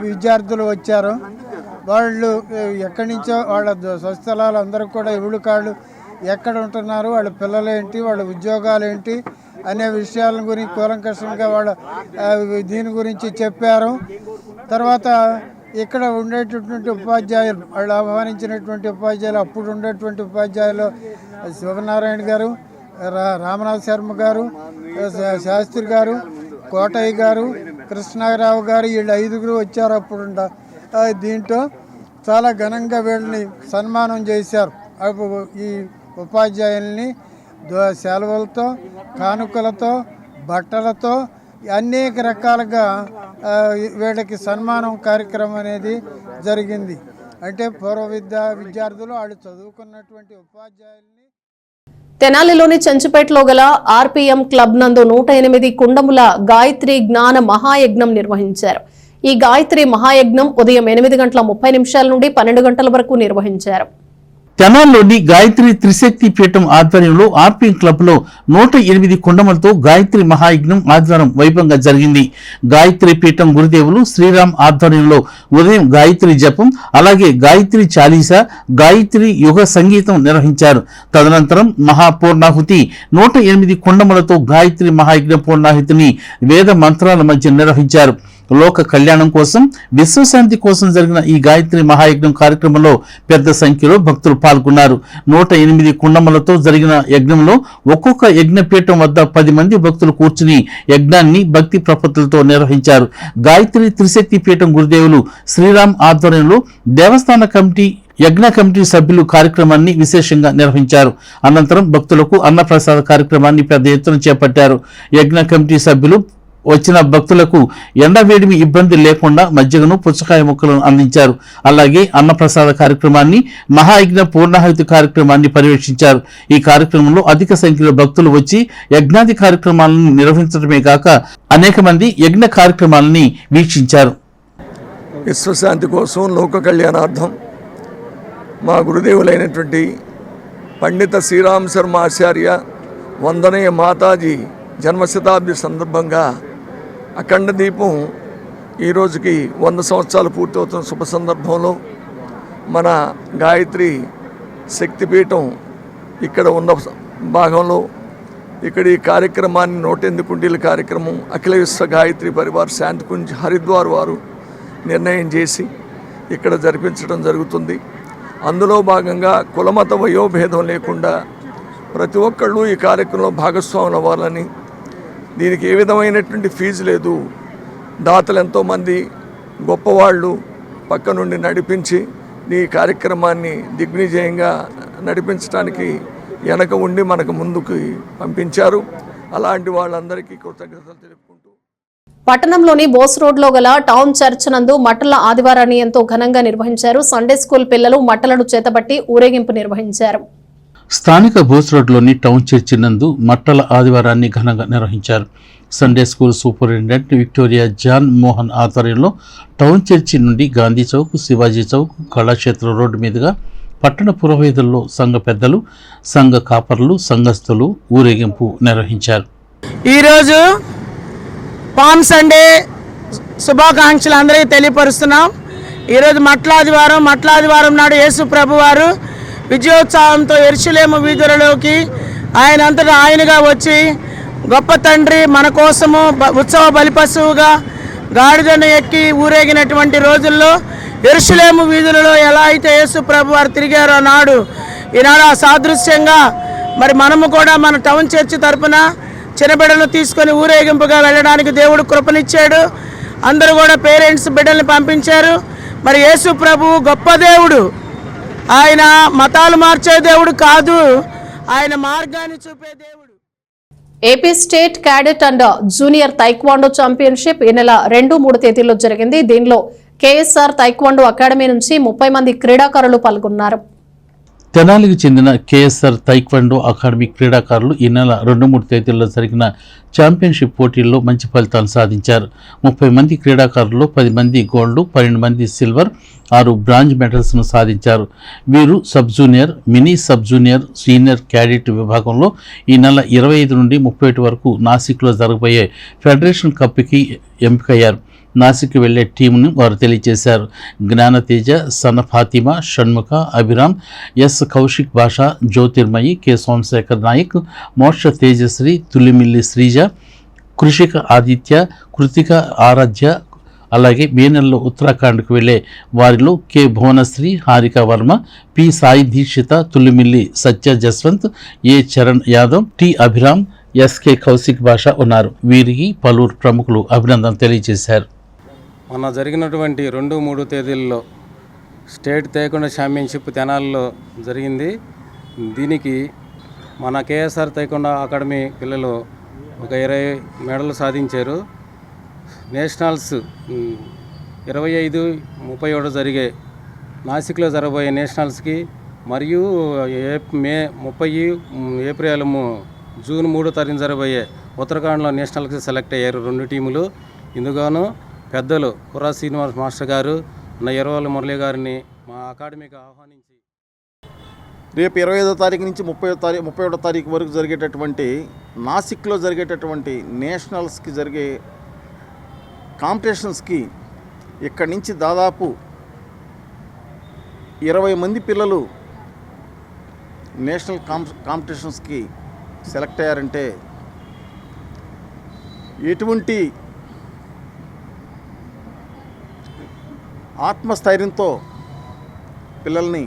విద్యార్థులు వచ్చారు. వాళ్ళు ఎక్కడి నుంచో వాళ్ళ స్వస్థలాలు అందరూ కూడా ఇవుడు కాళ్ళు ఎక్కడ ఉంటున్నారు, వాళ్ళ పిల్లలేంటి, వాళ్ళ ఉద్యోగాలు ఏంటి అనే విషయాల గురించి కూలంకషంగా వాళ్ళ దీని గురించి చెప్పారు. తర్వాత ఇక్కడ ఉండేటటువంటి ఉపాధ్యాయులు, వాళ్ళు ఆహ్వానించినటువంటి ఉపాధ్యాయులు, అప్పుడు ఉండేటువంటి ఉపాధ్యాయులు శివనారాయణ గారు, రామనాథ్ శర్మ గారు, శాస్త్రి గారు, కోటయ్య గారు, కృష్ణారావు గారు, వీళ్ళు 5గురు వచ్చారు అప్పుడు. దీంట్లో చాలా ఘనంగా వీళ్ళని సన్మానం చేశారు. ఈ ఉపాధ్యాయుల్ని సెలవులతో, కానుకలతో, బట్టలతో అనేక రకాలుగా వీళ్ళకి సన్మానం కార్యక్రమం అనేది జరిగింది. అంటే పూర్వ విద్యార్థులు వాళ్ళు చదువుకున్నటువంటి ఉపాధ్యాయుల్ని. తెనాలిలోని చెంచుపేటలో గల ఆర్పీఎం క్లబ్ నందు 108 కుండముల గాయత్రి జ్ఞాన మహాయజ్ఞం నిర్వహించారు. ఈ గాయత్రి మహాయజ్ఞం ఉదయం 8:30 నుండి 12 గంటల వరకు నిర్వహించారు. తెనాల్లోని గాయత్రి త్రిశక్తి పీఠం ఆధ్వర్యంలో ఆర్పీఎం క్లబ్ లో 108 కుండములతో గాయత్రి మహాయజ్ఞం ఆదివారం వైభవంగా జరిగింది. గాయత్రి పీఠం గురుదేవులు శ్రీరామ్ ఆధ్వర్యంలో ఉదయం గాయత్రి జపం, అలాగే గాయత్రి చాలీసా, గాయత్రి యుగ సంగీతం నిర్వహించారు. తదనంతరం మహాపూర్ణాహుతి 108 కుండములతో గాయత్రి మహాయజ్ఞ పూర్ణాహుతిని వేద మంత్రాల మధ్య నిర్వహించారు. లోక కళ్యాణం కోసం, విశ్వశాంతి కోసం జరిగిన ఈ గాయత్రి మహాయజ్ఞం కార్యక్రమంలో పెద్ద సంఖ్యలో భక్తులు పాల్గొన్నారు. 108 కుండములతో జరిగిన యజ్ఞంలో ఒక్కొక్క యజ్ఞపీఠం వద్ద 10 మంది భక్తులు కూర్చుని యజ్ఞాన్ని భక్తి ప్రపత్తులతో నిర్వహించారు. గాయత్రి త్రిశక్తి పీఠం గురుదేవులు శ్రీరామ్ ఆధ్వర్యంలో దేవస్థాన కమిటీ, యజ్ఞ కమిటీ సభ్యులు కార్యక్రమాన్ని విశేషంగా నిర్వహించారు. అనంతరం భక్తులకు అన్నప్రసాద కార్యక్రమాన్ని పెద్ద ఎత్తున చేపట్టారు. యజ్ఞ కమిటీ సభ్యులు వచ్చిన భక్తులకు ఎండవేడిమి ఇబ్బంది లేకుండా మజ్జిగను, పుచ్చకాయ ముక్కలను అందించారు. అలాగే అన్నప్రసాద కార్యక్రమాన్ని, మహాయజ్ఞ పూర్ణాహుతి కార్యక్రమాన్ని పర్యవేక్షించారు. ఈ కార్యక్రమంలో అధిక సంఖ్యలో భక్తులు వచ్చి యజ్ఞాది కార్యక్రమాలను నిర్వహించడమే కాక అనేక మంది యజ్ఞ కార్యక్రమాలని వీక్షించారు. విశ్వశాంతి కోసం, లోక కళ్యాణార్థం మా గురుదేవులైనటువంటి పండిత శ్రీరామ్ శర్మ ఆచార్య వందనీయ మాతాజీ జన్మశతాబ్ది సందర్భంగా అఖండ దీపం ఈ రోజుకి 100 సంవత్సరాలు పూర్తవుతున్న శుభ సందర్భంలో మన గాయత్రి శక్తిపీఠం ఇక్కడ ఉన్న భాగంలో ఇక్కడ ఈ కార్యక్రమాన్ని 108 కుండీల కార్యక్రమం అఖిల విశ్వ గాయత్రి పరివార్ శాంతికుంజ్ హరిద్వార్ వారు నిర్ణయం చేసి ఇక్కడ జరిపించడం జరుగుతుంది. అందులో భాగంగా కులమత వయోభేదం లేకుండా ప్రతి ఒక్కళ్ళు ఈ కార్యక్రమంలో భాగస్వాములు అవ్వాలని, దీనికి ఏ విధమైనటువంటి ఫీజు లేదు. దాతలు ఎంతోమంది గొప్పవాళ్ళు పక్క నుండి నడిపించి ఈ కార్యక్రమాన్ని దిగ్విజయంగా నడిపించడానికి వెనక ఉండి మనకు ముందుకు పంపించారు. అలాంటి వాళ్ళందరికీ కృతజ్ఞతలు తెలుపుకుంటూ పట్టణంలోని బోస్ రోడ్లో గల టౌన్ చర్చ్ నందు మట్టల ఆదివారాన్ని ఎంతో ఘనంగా నిర్వహించారు. సండే స్కూల్ పిల్లలు మట్టలను చేతబట్టి ఊరేగింపు నిర్వహించారు. స్థానిక బోస్ రోడ్లోని టౌన్ చర్చి నందు మట్టల ఆదివారాన్ని ఘనంగా నిర్వహించారు. Sunday school superintendent Victoria John Mohan ఆధ్వర్యంలో టౌన్ చర్చి నుండి గాంధీ చౌక్, శివాజీ చౌక్, కళాక్షేత్ర రోడ్డు మీదుగా పట్టణ పురోహితుల్లో సంఘ పెద్దలు, సంఘ కాపర్లు, సంఘస్థులు ఊరేగింపు నిర్వహించారు. ఈరోజు పామ్ సండే శుభాకాంక్షలు అందరికీ తెలియపరుస్తున్నాం. ఈరోజు మట్లాదివారం నాడు యేసు ప్రభువారు విజయోత్సవంతో యెరూషలేము వీధులలోకి ఆయన అంతటా ఆయనగా వచ్చి గొప్ప తండ్రి మన కోసము ఉత్సవ బలిపశువుగా గాడిదను ఎక్కి ఊరేగినటువంటి రోజుల్లో యెరూషలేము వీధులలో ఎలా అయితే యేసు ప్రభువారు తిరిగారో ఈనాడు ఆ సాదృశ్యంగా మరి మనము కూడా మన టౌన్ చర్చి తరపున చిన్నబిడ్డలను తీసుకొని ఊరేగింపుగా వెళ్ళడానికి దేవుడు కృపనిచ్చాడు. అందరూ కూడా పేరెంట్స్ బిడ్డల్ని పంపించారు. మరి యేసు ప్రభువు గొప్ప దేవుడు. ఆయన మతాలు మార్చే దేవుడు కాదు, ఆయన మార్గాన్ని చూపే దేవుడు. AP state cadet and junior taekwondo championship ఈ నెల 2-3 తేదీల్లో జరిగింది. దీనిలో కేఎస్ఆర్ తైక్వాండో అకాడమీ నుంచి 30 మంది క్రీడాకారులు పాల్గొన్నారు. తెనాలికి చెందిన కేఎస్ఆర్ తైక్వాండో అకాడమీ క్రీడాకారులు ఈ నెల 2-3 తేదీల్లో జరిగిన ఛాంపియన్షిప్ పోటీల్లో మంచి ఫలితాలు సాధించారు. 30 మంది క్రీడాకారుల్లో 10 మంది గోల్డ్, 12 మంది సిల్వర్, 6 బ్రాంజ్ మెడల్స్ను సాధించారు. వీరు sub junior, mini sub junior, senior cadet విభాగంలో ఈ నెల 25 నుండి 31 వరకు నాసిక్లో జరగబోయే ఫెడరేషన్ కప్కి ఎంపికయ్యారు. నాసిక్ వెళ్లే టీంను వారు తెలియజేశారు. జ్ఞానతేజ, సన ఫాతిమా, షణ్ముఖ, అభిరామ్, ఎస్ కౌశిక్ భాష, జ్యోతిర్మయి, కె సోమశేఖర్ నాయక్, మోక్ష తేజశ్రీ, తులిమిల్లి శ్రీజ, కృషిక ఆదిత్య, కృతిక ఆరాధ్య, అలాగే మే నెలలో ఉత్తరాఖండ్కు వెళ్లే వారిలో కె భువనశ్రీ, హారిక వర్మ, పి సాయి దీక్షిత, తుల్లిమిల్లి సత్య జస్వంత్, ఏ చరణ్ యాదవ్, టి అభిరామ్, ఎస్కే కౌశిక్ భాష ఉన్నారు. వీరికి పలువురు ప్రముఖులు అభినందనలు తెలియజేశారు. మొన్న జరిగినటువంటి 2-3 తేదీల్లో స్టేట్ తైకొండ ఛాంపియన్షిప్ తెనాలిలో జరిగింది. దీనికి మన కేఎస్ఆర్ తైకొండ అకాడమీ పిల్లలు ఒక 20 మెడలు సాధించారు. నేషనల్స్ 25-31 జరిగే నాసిక్లో జరగబోయే నేషనల్స్కి మరియు మే 30 ఏప్రిల్ జూన్ 3 తారీఖున జరగబోయే ఉత్తరాఖండ్లో నేషనల్కి సెలెక్ట్ అయ్యారు 2 టీములు. ఇందుగాను పెద్దలు కుర్రా శ్రీనివాస్ మాస్టర్ గారు, ఎర్రవల్లి మురళి గారిని మా అకాడమీకి ఆహ్వానించి రేపు 25వ తారీఖు నుంచి 31వ తారీఖు వరకు జరిగేటటువంటి నాసిక్లో జరిగేటటువంటి నేషనల్స్కి జరిగే కాంపిటీషన్స్కి ఇక్కడి నుంచి దాదాపు 20 మంది పిల్లలు నేషనల్ కాంపిటీషన్స్కి సెలెక్ట్ అయ్యారంటే ఎటువంటి ఆత్మస్థైర్యంతో పిల్లల్ని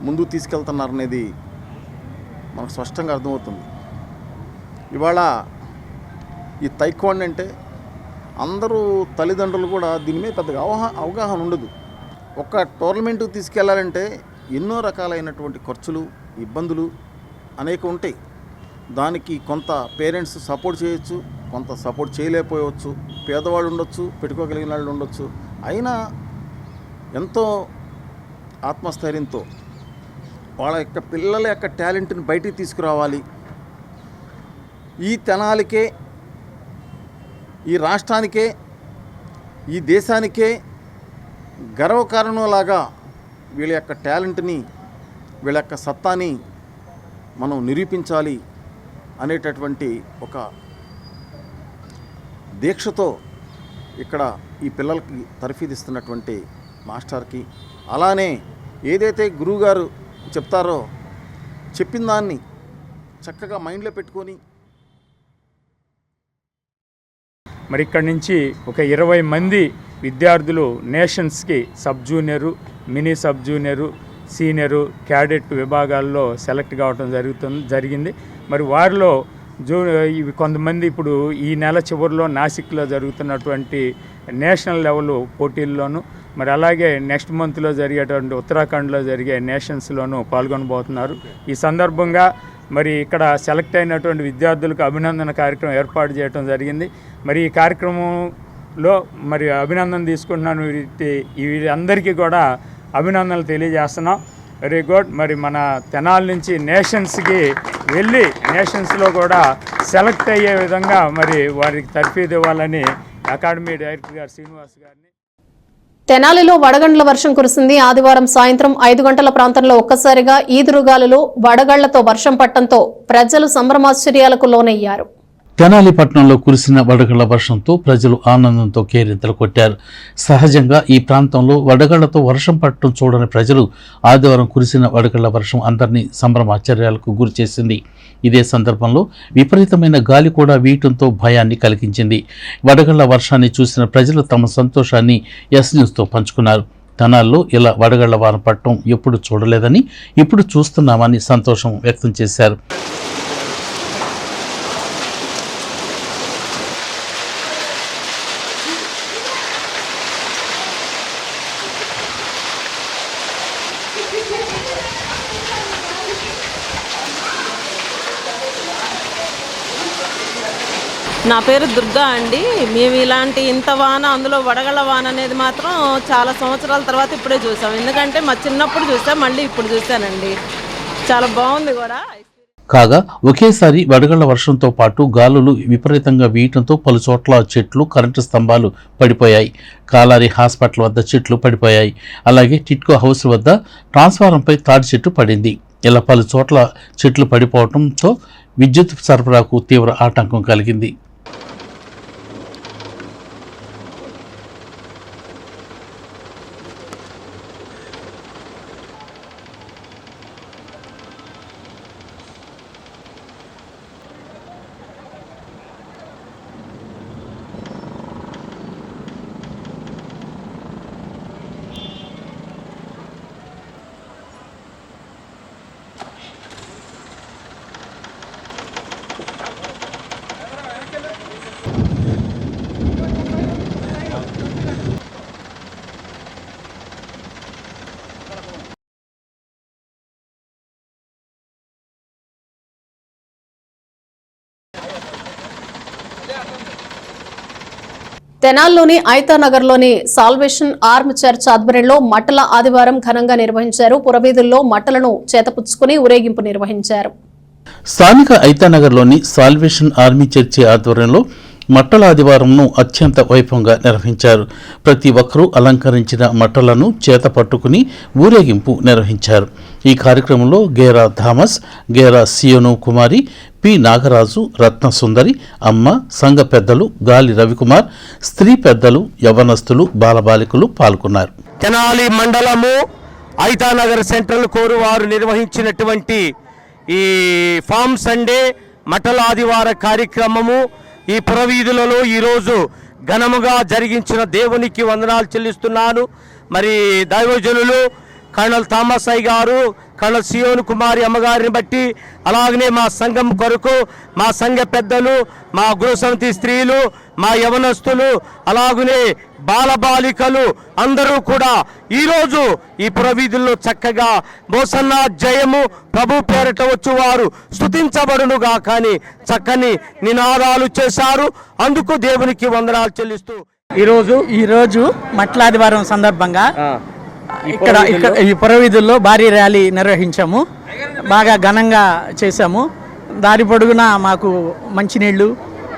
ముందుకు తీసుకెళ్తున్నారనేది మనకు స్పష్టంగా అర్థమవుతుంది. ఇవాళ ఈ తైక్వాండో అంటే అందరూ తల్లిదండ్రులు కూడా దీని మీద పెద్దగా అవగాహన ఉండదు. ఒక టోర్నమెంట్కి తీసుకెళ్లాలంటే ఎన్నో రకాలైనటువంటి ఖర్చులు, ఇబ్బందులు అనేక ఉంటాయి. దానికి కొంత పేరెంట్స్ సపోర్ట్ చేయొచ్చు, కొంత సపోర్ట్ చేయలేకపోవచ్చు, పేదవాళ్ళు ఉండొచ్చు, పెట్టుకోగలిగిన వాళ్ళు ఉండొచ్చు. అయినా ఎంతో ఆత్మస్థైర్యంతో వాళ్ళ యొక్క పిల్లల యొక్క టాలెంట్ని బయటికి తీసుకురావాలి. ఈ తెనాలికే, ఈ రాష్ట్రానికే, ఈ దేశానికే గర్వకారణంలాగా వీళ్ళ యొక్క టాలెంట్ని, వీళ్ళ యొక్క సత్తాని మనం నిరూపించాలి అనేటటువంటి ఒక దీక్షతో ఇక్కడ ఈ పిల్లలకి తర్ఫీదిస్తున్నటువంటి మాస్టర్కి, అలానే ఏదైతే గురువుగారు చెప్తారో చెప్పిన దాన్ని చక్కగా మైండ్లో పెట్టుకొని మరి ఇక్కడి నుంచి ఒక 20 మంది విద్యార్థులు నేషన్స్కి sub junior, mini sub junior, senior, cadet విభాగాల్లో సెలెక్ట్ కావడం జరిగింది. మరి వారిలో ఇవి కొంతమంది ఇప్పుడు ఈ నెల చివరిలో నాసిక్లో జరుగుతున్నటువంటి నేషనల్ లెవెల్ పోటీల్లోనూ, మరి అలాగే నెక్స్ట్ మంత్లో జరిగేటువంటి ఉత్తరాఖండ్లో జరిగే నేషన్స్లోనూ పాల్గొనబోతున్నారు. ఈ సందర్భంగా మరి ఇక్కడ సెలెక్ట్ అయినటువంటి విద్యార్థులకు అభినందన కార్యక్రమం ఏర్పాటు చేయడం జరిగింది. మరి ఈ కార్యక్రమంలో మరి అభినందన తీసుకుంటున్నాను వీరందరికీ కూడా అభినందనలు తెలియజేస్తున్నాం. Very good. మరి మన తెనాలి నుంచి నేషన్స్కి వెళ్ళి నేషన్స్లో కూడా సెలెక్ట్ అయ్యే విధంగా మరి వారికి తర్ఫీదు ఇవ్వాలని అకాడమీ డైరెక్టర్ గారు శ్రీనివాస్ గారిని. తెనాలిలో వడగండ్ల వర్షం కురిసింది. ఆదివారం సాయంత్రం 5 గంటల ప్రాంతంలో ఒక్కసారిగా ఈదురుగాలులు, వడగళ్లతో వర్షం పట్టడంతో ప్రజలు సంభ్రమాశ్చర్యాలకు లోనయ్యారు. తెనాలి పట్టణంలో కురిసిన వడగళ్ల వర్షంతో ప్రజలు ఆనందంతో కేరింతలు కొట్టారు. సహజంగా ఈ ప్రాంతంలో వడగళ్లతో వర్షం పట్టడం చూడని ప్రజలు ఆదివారం కురిసిన వడగళ్ల వర్షం అందరినీ సంభ్రమాశ్చర్యాలకు గురిచేసింది. ఇదే సందర్భంలో విపరీతమైన గాలి కూడా వీయటంతో భయాన్ని కలిగించింది. వడగళ్ల వర్షాన్ని చూసిన ప్రజలు తమ సంతోషాన్ని ఎస్ న్యూస్తో పంచుకున్నారు. తెనాల్లో ఇలా వడగళ్ల వాన పట్టడం ఎప్పుడు చూడలేదని, ఇప్పుడు చూస్తున్నామని సంతోషం వ్యక్తం చేశారు. నా పేరు దుర్గా అండి. మేము ఇలాంటి ఇంత వాన, అందులో వడగళ్ళ వాన అనేది మాత్రం చాలా సంవత్సరాల తర్వాత ఇప్పుడే చూసాం. ఎందుకంటే మా చిన్నప్పుడు చూసాం, మళ్ళీ ఇప్పుడు చూసానండి. చాలా బాగుంది కూడా. కాగా ఒకేసారి వడగళ్ల వర్షంతో పాటు గాలులు విపరీతంగా వీయటంతో పలు చోట్ల చెట్లు, కరెంటు స్తంభాలు పడిపోయాయి. కాలారి హాస్పిటల్ వద్ద చెట్లు పడిపోయాయి. అలాగే టిట్కో హౌస్ వద్ద ట్రాన్స్ఫారంపై తాడి చెట్టు పడింది. ఇలా పలు చోట్ల చెట్లు పడిపోవడంతో విద్యుత్ సరఫరాకు తీవ్ర ఆటంకం కలిగింది. తెనాల్లోని ఐతానగర్లోని సాల్వేషన్ ఆర్మ్ చర్చ్ ఆధ్వర్యంలో మట్టల ఆదివారం ఘనంగా నిర్వహించారు. పురవీధుల్లో మట్టలను చేతపుచ్చుకుని ఊరేగింపు నిర్వహించారు. స్థానిక ఐతానగర్లోని సాల్వేషన్ ఆర్మీ చర్చి ఆధ్వర్యంలో మట్టల ఆదివారంను అత్యంత వైభవంగా నిర్వహించారు. ప్రతి ఒక్కరూ అలంకరించిన మట్టలను చేత పట్టుకుని ఊరేగింపు నిర్వహించారు. ఈ కార్యక్రమంలో గేరా థామస్, గేరా సియోను కుమారి, పి నాగరాజు, రత్న సుందరి, అమ్మ, సంఘ పెద్దలు, గాలి రవికుమార్, స్త్రీ పెద్దలు, యవ్వనస్తులు, బాలబాలికలు పాల్గొన్నారు. తెనాలి మండలము ఐతానగర్ సెంట్రల్ కోరు వారు నిర్వహించినటువంటి ఈ ఫామ్ సండే మట్టల ఆదివార కార్యక్రమము ఈ పురవీధులలో ఈరోజు ఘనముగా జరిగించిన దేవునికి వందనాలు చెల్లిస్తున్నాను. మరి దైవజనులు కర్నల్ థామస్ అయ్య గారు, కర్నల్ సియోను కుమారి అమ్మగారిని బట్టి, అలాగనే మా సంఘం కొరకు మా సంఘ పెద్దలు, మా గృహ సమితి స్త్రీలు, మా యవనస్తులు, అలాగనే బాలబాలికలు అందరూ కూడా ఈరోజు ఈ పురవీధుల్లో చక్కగా మోసన్న జయము ప్రభు పేరట వచ్చువారు స్తుతించబడునుగా కానీ చక్కని నినాదాలు చేశారు. అందుకు దేవునికి వందనాలు చెల్లిస్తూ ఈరోజు మట్లాదివారం సందర్భంగా ఇక్కడ ఈ పురవీధుల్లో భారీ ర్యాలీ నిర్వహించాము. బాగా ఘనంగా చేశాము. దారి పొడుగునా మాకు మంచినీళ్ళు,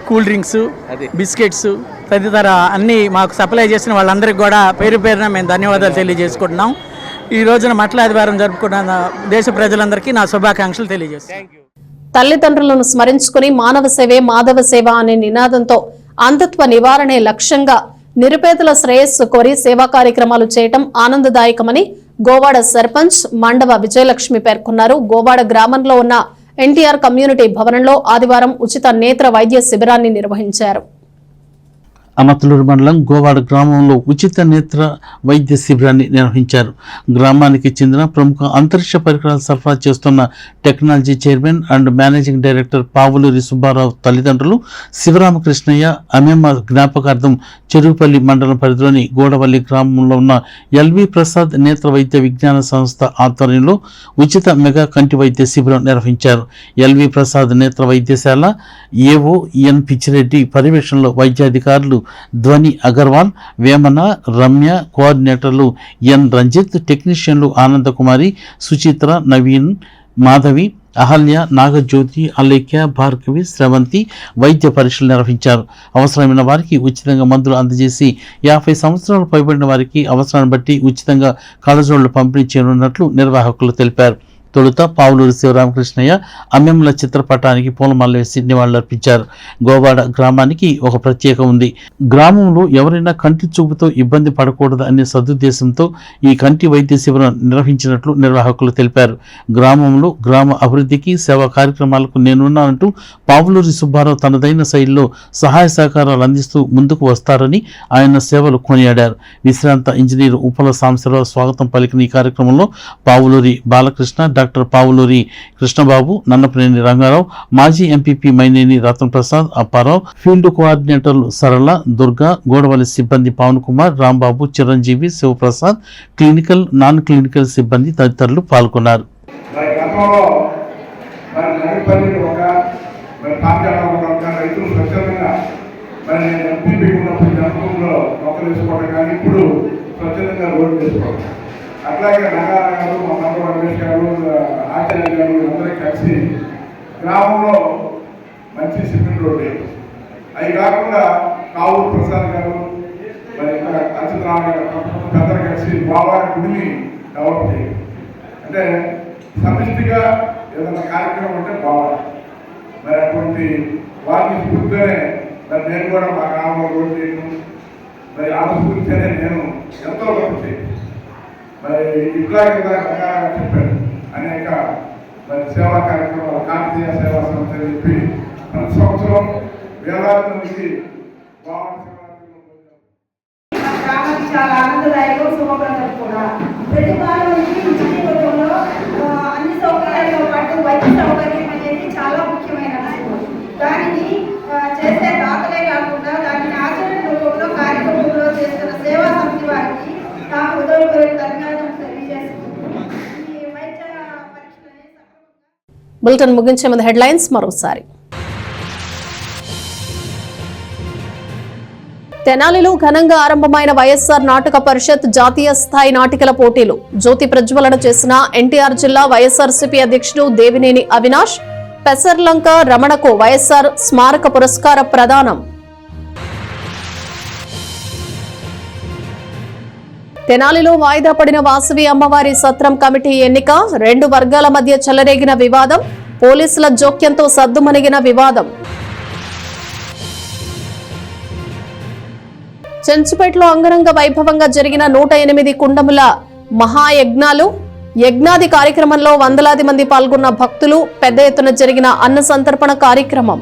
కూల్ డ్రింక్స్, బిస్కెట్స్ తదితర అన్నీ మాకు సప్లై చేసిన వాళ్ళందరికీ కూడా పేరు పేరున మేము ధన్యవాదాలు తెలియజేసుకుంటున్నాం. ఈ రోజున మట్లాదివారం జరుపుకున్న దేశ ప్రజలందరికీ నా శుభాకాంక్షలు తెలియజేస్తున్నాను. తల్లిదండ్రులను స్మరించుకుని మానవ సేవే మాధవ సేవ అనే నినాదంతో అంధత్వ నివారణే లక్ష్యంగా నిరుపేదల శ్రేయస్సు కోరి సేవా కార్యక్రమాలు చేయటం ఆనందదాయకమని గోవాడ సర్పంచ్ మండవ విజయలక్ష్మి పేర్కొన్నారు. గోవాడ గ్రామంలో ఉన్న ఎన్టీఆర్ కమ్యూనిటీ భవనంలో ఆదివారం ఉచిత నేత్ర వైద్య శిబిరాన్ని నిర్వహించారు. అమతలూరు మండలం గోవాడ గ్రామంలో ఉచిత నేత్ర వైద్య శిబిరాన్ని నిర్వహించారు. గ్రామానికి చెందిన ప్రముఖ అంతరిక్ష పరికరాలు సరఫరా చేస్తున్న technology chairman and managing director Pavuluri Subbarao తల్లిదండ్రులు శివరామకృష్ణయ్య అమెమ్మ జ్ఞాపకార్థం చెరువుపల్లి మండలం పరిధిలోని గోడవల్లి గ్రామంలో ఉన్న ఎల్వి ప్రసాద్ నేత్ర వైద్య విజ్ఞాన సంస్థ ఆధ్వర్యంలో ఉచిత మెగా కంటి వైద్య శిబిరం నిర్వహించారు. ఎల్వి ప్రసాద్ నేత్ర వైద్యశాల ఏఓ ఎన్ పిచ్చిరెడ్డి పర్యవేక్షణలో వైద్యాధికారులు ధ్వని అగర్వాల్, వేమన, రమ్య, కోఆర్డినేటర్లు ఎన్ రంజిత్, టెక్నీషియన్లు ఆనందకుమారి, సుచిత్ర, నవీన్, మాధవి, అహల్య, నాగజ్యోతి, అలేఖ్య, భార్గవి, స్రవంతి వైద్య పరీక్షలు నిర్వహించారు. అవసరమైన వారికి ఉచితంగా మందులు అందజేసి 50 సంవత్సరాలు పైబడిన వారికి అవసరాన్ని బట్టి ఉచితంగా కళ్ళజోళ్లు పంపిణీ చేయనున్నట్లు నిర్వాహకులు తెలిపారు. తొలుత పావులూరి శివరామకృష్ణయ్య అమ్మెమ్మల చిత్రపటానికి పూలమాల వేసి నివాళులర్పించారు. గోవాడ గ్రామానికి ఒక ప్రత్యేక ఉంది. గ్రామంలో ఎవరైనా కంటి చూపుతో ఇబ్బంది పడకూడదు అనే సదుద్దేశంతో ఈ కంటి వైద్య శిబిరం నిర్వహించినట్లు నిర్వాహకులు తెలిపారు. గ్రామంలో గ్రామ అభివృద్ధికి సేవా కార్యక్రమాలకు నేనున్నానంటూ పావులూరి సుబ్బారావు తనదైన శైలిలో సహాయ సహకారాలు అందిస్తూ ముందుకు వస్తారని ఆయన సేవలు కొనియాడారు. విశ్రాంత ఇంజనీర్ ఉప్పల సాంబశివరావు స్వాగతం పలికిన ఈ కార్యక్రమంలో పావులూరి బాలకృష్ణ, డాక్టర్ పావులూరి కృష్ణబాబు, నన్నపనేని రంగారావు, మాజీ ఎంపీపీ మైనేని రతన్ ప్రసాద్, అప్పారావు, ఫీల్డ్ కోఆర్డినేటర్లు సరళ, దుర్గా, గోడవల్లి సిబ్బంది Pavan Kumar, Rambabu, Chiranjeevi, Sivaprasad, clinical, non clinical సిబ్బంది తదితరులు పాల్గొన్నారు. అట్లాగే రంగారావు గారు, మా నంబర్ రమేష్ గారు, ఆచార్య గారు అందరూ కలిసి గ్రామంలో మంచి సిమెంట్ రోడ్డు, అవి కాకుండా కావూరు ప్రసాద్ గారు, మరి అచ్యుతరామ గారు పెద్దలు కలిసి బాబారి గుడిని డెవలప్ చేయాలి. అంటే సమిష్టిగా ఏదైనా కార్యక్రమం అంటే బావాలి. మరి అటువంటి వారిని స్ఫూర్తిగానే మరి నేను కూడా మా గ్రామంలో రోడ్డు చేయను, మరి ఆ స్ఫూర్తిగానే నేను ఎంతో గొప్ప చేయాలి. మరి ఇట్లాగే చెప్పారు అనేక మరి సేవా కార్యక్రమాలు కాకతీయ సేవా సంస్థ అని చెప్పి ప్రతి సంవత్సరం వేలాది మందికి చాలా ఆనందదాయకం, శుభప్రదం కూడా. ప్రతి జీవితంలో అన్ని సౌకర్యాలతో పాటు వైద్య సౌకర్యం అనేది చాలా ముఖ్యమైన విషయం. దానిని చేసే దాతలే కాకుండా దానిని ఆచరణ రూపంలో కార్యక్రమంలో చేస్తున్న సేవా సమితి వారికి నా హృదయపూర్వక ధన్యవాదాలు తెలియజేస్తున్నాను. ఈ వైద్య పరీక్షలని బులెటిన్ ముగించే ముందు హెడ్లైన్స్ మరోసారి. తెనాలిలో ఘనంగా ఆరంభమైన వైఎస్ఆర్ నాటక పరిషత్ జాతీయ స్థాయి నాటికల పోటీలు జ్యోతి ప్రజ్వలన చేసిన ఎన్టీఆర్ జిల్లా వైఎస్ఆర్సీపీ అధ్యక్షుడు దేవినేని అవినాష్, పెసర్లంక రమణకు వైఎస్ఆర్ స్మారక పురస్కార ప్రదానం. తెనాలిలో వాయిదా పడిన వాసవి అమ్మవారి సత్రం కమిటీ ఎన్నిక, 2 వర్గాల మధ్య చెలరేగిన వివాదం, పోలీసుల జోక్యంతో సద్దుమణిగిన వివాదం. చెంచుపేటలో అంగరంగ వైభవంగా జరిగిన 108 కుండముల మహాయజ్ఞాలు, యజ్ఞాది కార్యక్రమంలో వందలాది మంది పాల్గొన్న భక్తులు, పెద్ద ఎత్తున జరిగిన అన్న సంతర్పణ కార్యక్రమం.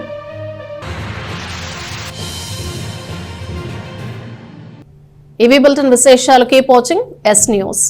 ఇవి బులెటిన్ విశేషాలు. Keep watching yes news.